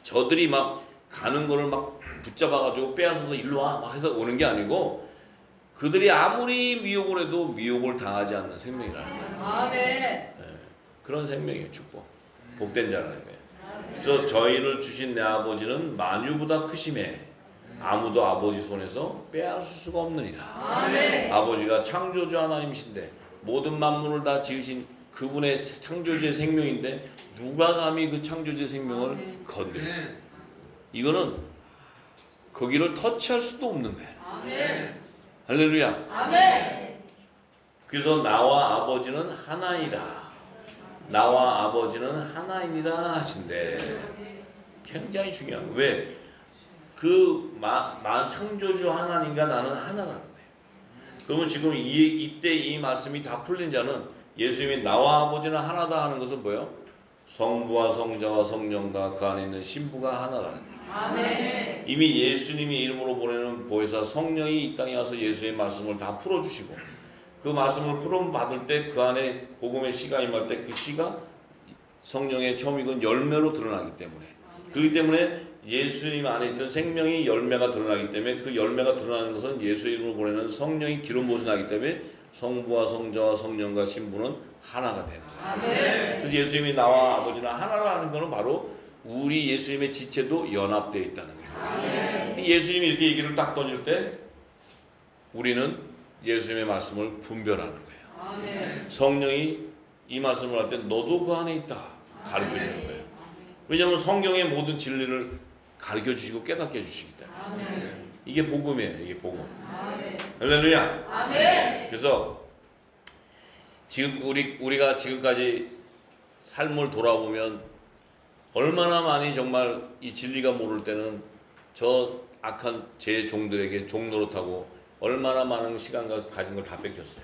저들이 막 가는 거를 막 붙잡아가지고 빼앗아서 일로 와 막 해서 오는 게 아니고 그들이 아무리 미혹을 해도 미혹을 당하지 않는 생명이라는 거예요. 네. 그런 생명이에요. 축복. 복된 자라는 거예요. 그래서 저희를 주신 내 아버지는 만유보다 크심에 아무도 아버지 손에서 빼앗을 수가 없느니라. 아버지가 창조주 하나님이신데 모든 만물을 다 지으신 그분의 창조주의 생명인데 누가 감히 그 창조주의 생명을 건드려? 이거는 거기를 터치할 수도 없는 거예요. 할렐루야. 그래서 나와 아버지는 하나이라. 나와 아버지는 하나이니라 하신대. 굉장히 중요한 거예요. 왜? 그 창조주 하나님과 나는 하나라는 거예요. 그러면 지금 이때 이 말씀이 다 풀린 자는 예수님이 나와 아버지는 하나다 하는 것은 뭐예요? 성부와 성자와 성령과 그 안에 있는 신부가 하나라는 거예요. 이미 예수님이 이름으로 보내는 보혜사 성령이 이 땅에 와서 예수의 말씀을 다 풀어주시고 그 말씀을 풀어받을 때 그 안에 복음의 씨가 임할 때 그 씨가 성령의 처음 익은 열매로 드러나기 때문에 그렇기 때문에 예수님 안에 있던 생명이 열매가 드러나기 때문에 그 열매가 드러나는 것은 예수 이름으로 보내는 성령이 기름 부으시 나기 때문에 성부와 성자와 성령과 신부는 하나가 되는 거예요. 그래서 예수님이 나와 아버지는 하나라는 것은 바로 우리 예수님의 지체도 연합되어 있다는 거예요. 예수님이 이렇게 얘기를 딱 던질 때 우리는 예수님의 말씀을 분별하는 거예요. 성령이 이 말씀을 할 때 너도 그 안에 있다 가르쳐주는 거예요. 왜냐하면 성경의 모든 진리를 가르쳐주시고 깨닫게 해주시기 때문에 이게 복음이에요. 이게 복음. 할렐루야. 그래서 지금 우리가 지금까지 삶을 돌아보면 얼마나 많이 정말 이 진리가 모를 때는 저 악한 제 종들에게 종노릇하고 얼마나 많은 시간과 가진 걸 다 뺏겼어요.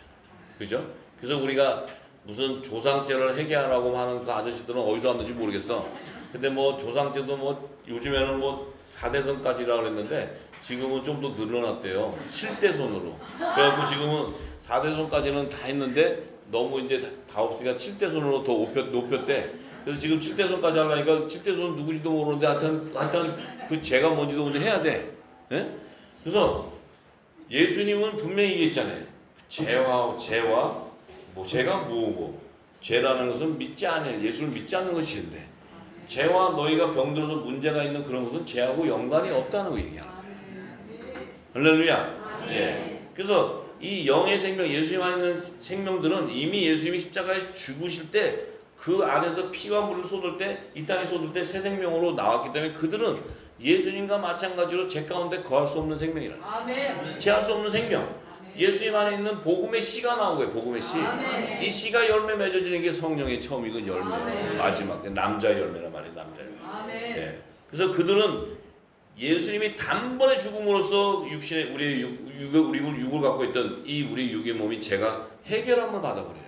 그죠? 그래서 우리가 무슨 조상죄를 회개하라고 하는 그 아저씨들은 어디서 왔는지 모르겠어. 근데 뭐 조상죄도 뭐 요즘에는 뭐 4대손까지라 그랬는데 지금은 좀 더 늘어났대요. 7대손으로. 그래갖고 지금은 4대손까지는 다 했는데 너무 이제 다 없으니까 7대손으로 더 높였대. 그래서 지금 7대손까지 하려니까 7대손 누구지도 모르는데 하여튼 그 죄가 뭔지도 먼저 해야 돼. 예? 그래서 예수님은 분명히 얘기했잖아요. 죄와 뭐 죄가 뭐고 죄라는 것은 믿지 않아요. 예수를 믿지 않는 것이 죄인데 죄와 너희가 병들어서 문제가 있는 그런 것은 죄하고 연관이 없다는 거 얘기하는 거예요. 할렐루야. 예. 그래서 이 영의 생명, 예수님 안에 있는 생명들은 이미 예수님이 십자가에 죽으실 때 그 안에서 피와 물을 쏟을 때, 이 땅에 쏟을 때 새 생명으로 나왔기 때문에 그들은 예수님과 마찬가지로 죄 가운데 거할 수 없는 생명이라. 죄할 수 없는 생명. 예수님 안에 있는 복음의 씨가 나온 거예요. 복음의 씨. 이 씨가 열매 맺어지는 게 성령의 처음 익은 열매. 마지막 남자 열매란 말이에요. 남자 열매. 예. 그래서 그들은 예수님이 단번에 죽음으로써 육신의 우리의 육을 갖고 있던 이 우리 육의 몸이 제가 해결함을 받아버려요.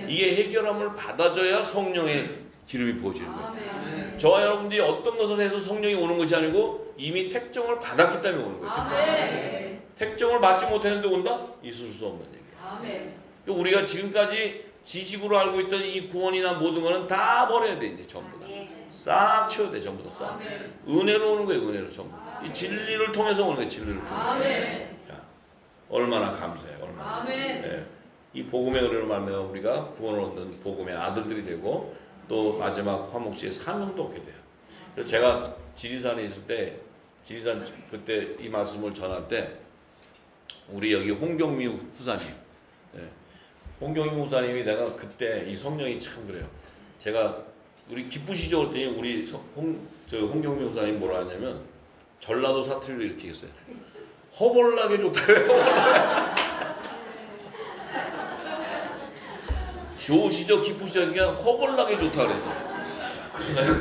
이게 해결함을 받아줘야 성령의 기름이 부어지는 거예요. 저와 여러분들이 어떤 것을 해서 성령이 오는 것이 아니고 이미 택정을 받았기 때문에 오는 거예요. 택정을 받지 못했는데 온다? 있을 수 없는 얘기예요. 그러니까 우리가 지금까지 지식으로 알고 있던 이 구원이나 모든 거는 다 버려야 돼. 이제 전부 다 싹 치워야 돼. 전부 다 싹. 은혜로 오는 거예요. 은혜로 전부. 이 진리를 통해서 오는 거예요. 진리를 통해서. 자, 얼마나 감사해요. 얼마나. 네. 이 복음의 은혜로 말미암아 우리가 구원을 얻는 복음의 아들들이 되고 또 마지막 화목제의 사명도 얻게 돼요. 그래서 제가 지리산에 있을 때 지리산 그때 이 말씀을 전할 때 우리 여기 홍경미 후사님, 홍경미 후사님이 내가 그때 이 성령이 참 그래요. 제가 우리 기쁘시죠 그랬더니 우리 홍경미 후사님 뭐라 하냐면 전라도 사투리로 이렇게 했어요. 허벌나게 좋다래요. 좋으시죠 기쁘시죠 그냥 허벌나게 좋다 그랬어. 그래서 내가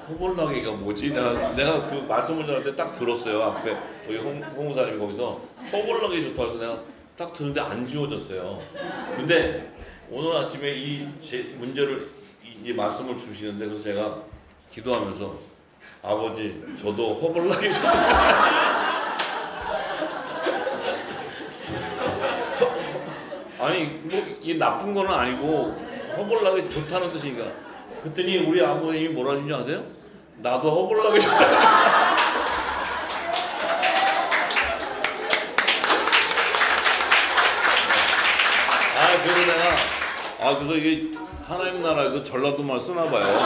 허벌나게가 뭐지? 내가 그 말씀을 전할 때 딱 들었어요. 앞에 우리 홍 후사님이 거기서 허벌나게 좋다 그래서 내가 딱 듣는데 안 지워졌어요. 근데 오늘 아침에 이 제 문제를 이 말씀을 주시는데 그래서 제가 기도하면서 아버지 저도 허벌나게 좋다. 아니 뭐 이 나쁜 거는 아니고 허벌나게 좋다는 뜻이니까. 그랬더니 우리 아버님이 뭐라 하신지 아세요? 나도 허벌나게 좋다. 그래서 내가 그래서 이게 하나님 나라에도 전라도말 쓰나 봐요.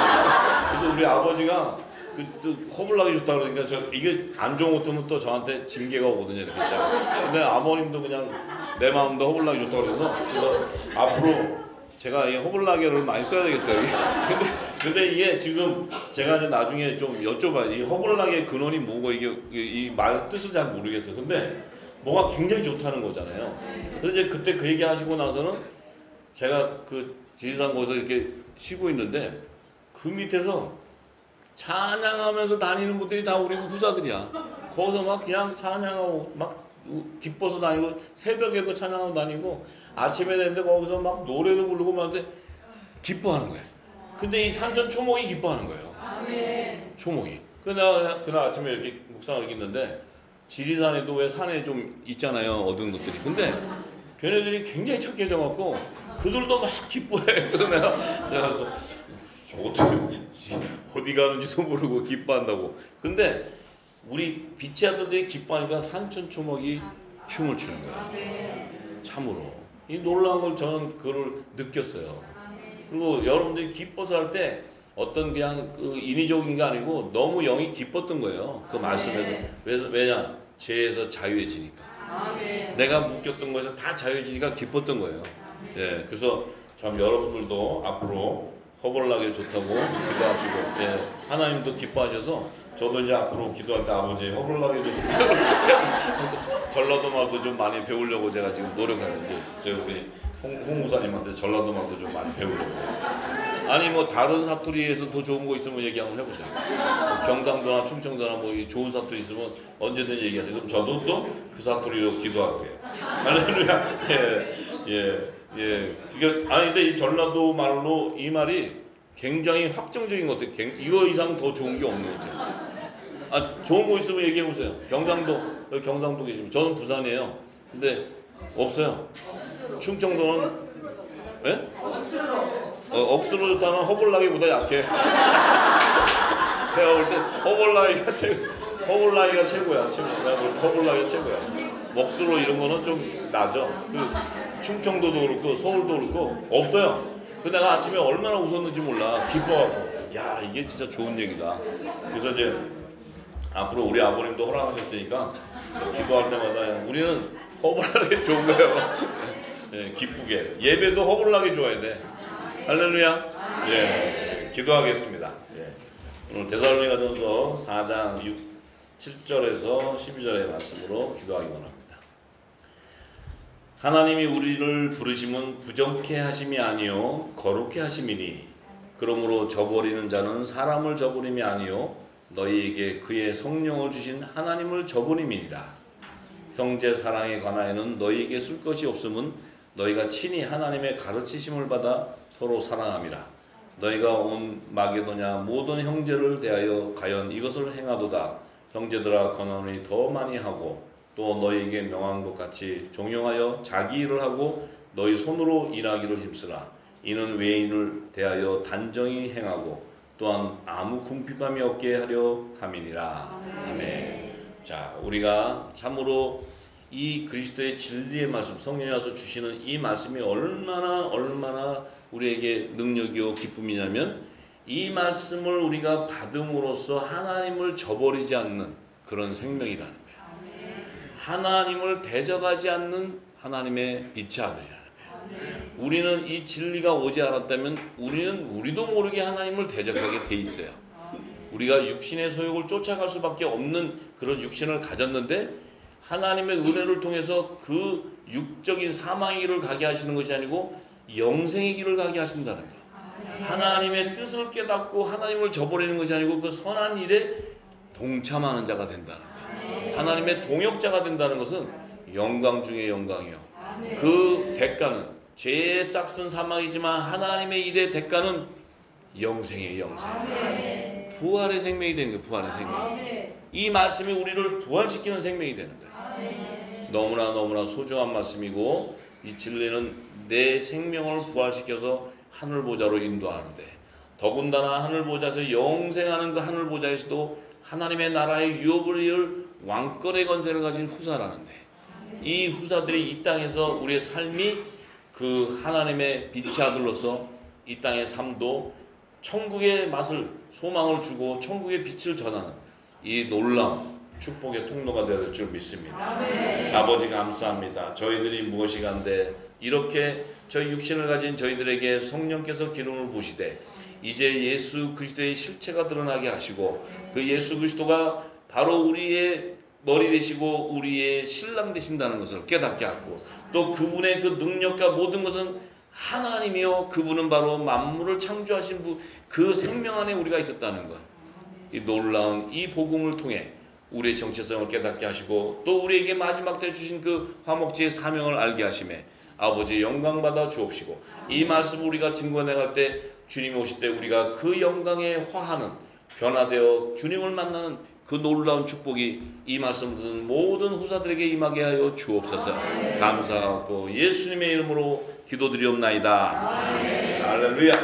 그래서 우리 아버지가 그 허벌나게 좋다 그러니까 저 이게 안 좋은 것 때문에 또 저한테 징계가 오거든요. 이렇게 근데 아버님도 그냥 내 마음도 허벌나게 좋다 그래서 앞으로 제가 이 허벌나게를 많이 써야 되겠어요. 근데 이게 지금 제가 이제 나중에 좀 여쭤봐요. 이 허벌나게 근원이 뭐고 이게 이 말 뜻을 잘 모르겠어요. 근데 뭐가 굉장히 좋다는 거잖아요. 그래서 이제 그때 그 얘기 하시고 나서는 제가 그 지리산 거기서 이렇게 쉬고 있는데 그 밑에서 찬양하면서 다니는 분들이 다 우리 후사들이야. 거기서 막 그냥 찬양하고 막 기뻐서 다니고 새벽에도 찬양하고 다니고 아침에 됐는데 거기서 막 노래도 부르고 막 하는데 기뻐하는 거야. 근데 이 산천 초목이 기뻐하는 거예요. 초목이. 그날 아침에 이렇게 묵상하고 있는데 지리산에도 왜 산에 좀 있잖아요. 얻은 것들이. 근데 걔네들이 굉장히 착해져갖고 그들도 막 기뻐해. 그래서 내가 그래서 어디 가는지도 모르고 기뻐한다고. 근데 우리 빛의 아들들이 기뻐하니까 산천 초목이 춤을 추는 거야. 참으로. 이 놀라운 걸 저는 그걸 느꼈어요. 그리고 여러분들이 기뻐서 할 때 어떤 그냥 그 인위적인 게 아니고 너무 영이 기뻤던 거예요. 그 말씀에서. 왜냐? 죄에서 자유해지니까. 내가 묶였던 것에서 다 자유해지니까 기뻤던 거예요. 예, 그래서 참 여러분들도 앞으로 허벌나게 좋다고 기도하시고, 예, 하나님도 기뻐하셔서 저도 이제 앞으로 기도할 때 아버지 허벌나게 좋습니다. 전라도 말도 좀 많이 배우려고 제가 지금 노력하는데 우리 홍 목사님한테 전라도 말도 좀 많이 배우려고. 아니 뭐 다른 사투리에서 더 좋은 거 있으면 얘기 한번 해보세요. 뭐 경상도나 충청도나 뭐 좋은 사투리 있으면 언제든지 얘기하세요. 그럼 저도 또 그 사투리로 기도할게요. 할렐루야. 예. 아니 근데 이 전라도 말로 이 말이 굉장히 확정적인 것 같아요. 이거 이상 더 좋은 게 없는 것 같아요. 좋은 거 있으면 얘기해 보세요. 여기 경상도 계시면 저는 부산이에요. 근데 없어요. 충청도는 예? 억수로 좋다는 허벌나기보다 약해. 제가 볼 때 허벌나기가 최고야. 내가 볼 때 허벌나기가 최고야. 억수로 이런 거는 좀 나죠. 충청도도 그렇고 서울도 그렇고 없어요. 근데 내가 아침에 얼마나 웃었는지 몰라. 기뻐하고 야 이게 진짜 좋은 얘기다. 그래서 이제 앞으로 우리 아버님도 허락하셨으니까 기도할 때마다 우리는 허벌나게 좋은 거예요. 예, 기쁘게. 예배도 허벌나게 좋아야 돼. 할렐루야. 예, 기도하겠습니다. 예. 오늘 데살로니가전서 4장 7절에서 12절의 말씀으로 기도하기 원합니다. 하나님이 우리를 부르심은 부정케 하심이 아니요 거룩케 하심이니 그러므로 저버리는 자는 사람을 저버림이 아니요 너희에게 그의 성령을 주신 하나님을 저버림이니라. 형제 사랑에 관하여는 너희에게 쓸 것이 없음은 너희가 친히 하나님의 가르치심을 받아 서로 사랑함이라. 너희가 온 마게도냐 모든 형제를 대하여 가연 이것을 행하도다. 형제들아 권하노니 더 많이 하고 또 너희에게 명한 것 같이 종용하여 자기 일을 하고 너희 손으로 일하기를 힘쓰라. 이는 외인을 대하여 단정히 행하고 또한 아무 궁핍함이 없게 하려 함이니라. 아멘. 자, 우리가 참으로 이 그리스도의 진리의 말씀, 성령이 와서 주시는 이 말씀이 얼마나 우리에게 능력이요 기쁨이냐면 이 말씀을 우리가 받음으로써 하나님을 저버리지 않는 그런 생명이라는 거예요. 하나님을 대적하지 않는 하나님의 빛의 아들이라는 거예요. 우리는 이 진리가 오지 않았다면 우리도 모르게 하나님을 대적하게 돼 있어요. 우리가 육신의 소욕을 쫓아갈 수밖에 없는 그런 육신을 가졌는데 하나님의 은혜를 통해서 그 육적인 사망의 길을 가게 하시는 것이 아니고 영생의 길을 가게 하신다는 거예요. 하나님의 뜻을 깨닫고 하나님을 저버리는 것이 아니고 그 선한 일에 동참하는 자가 된다는 거예요. 하나님의 동역자가 된다는 것은 영광 중에 영광이요. 그 대가는 죄의 싹슨 사망이지만 하나님의 일의 대가는 영생의 영생. 부활의 생명이 되는 거예요. 부활의 생명. 이 말씀이 우리를 부활시키는 생명이 되는 거예요. 너무나 소중한 말씀이고 이 진리는 내 생명을 부활시켜서 하늘보좌로 인도하는데 더군다나 하늘보좌에서 영생하는 그 하늘보좌에서도 하나님의 나라의 유업을 이을 왕권의 권세를 가진 후사라는데 이 후사들이 이 땅에서 우리의 삶이 그 하나님의 빛의 아들로서 이 땅의 삶도 천국의 맛을 소망을 주고 천국의 빛을 전하는 이 놀라운 축복의 통로가 되어야 될 줄 믿습니다. 아버지 감사합니다. 저희들이 무엇이간데 이렇게 저희 육신을 가진 저희들에게 성령께서 기름을 부으시되 이제 예수 그리스도의 실체가 드러나게 하시고 그 예수 그리스도가 바로 우리의 머리 되시고 우리의 신랑 되신다는 것을 깨닫게 하고 또 그분의 그 능력과 모든 것은 하나님이요 그분은 바로 만물을 창조하신 그 생명 안에 우리가 있었다는 것. 이 놀라운 이 복음을 통해 우리의 정체성을 깨닫게 하시고 또 우리에게 마지막 때 주신 그 화목제의 사명을 알게 하심에 아버지 영광 받아 주옵시고 이 말씀을 우리가 증거해나갈 때 주님이 오실 때 우리가 그 영광에 화하는 변화되어 주님을 만나는 그 놀라운 축복이 이 말씀을 듣는 모든 후사들에게 임하게 하여 주옵소서. 감사하고 예수님의 이름으로 기도드리옵나이다. 할렐루야.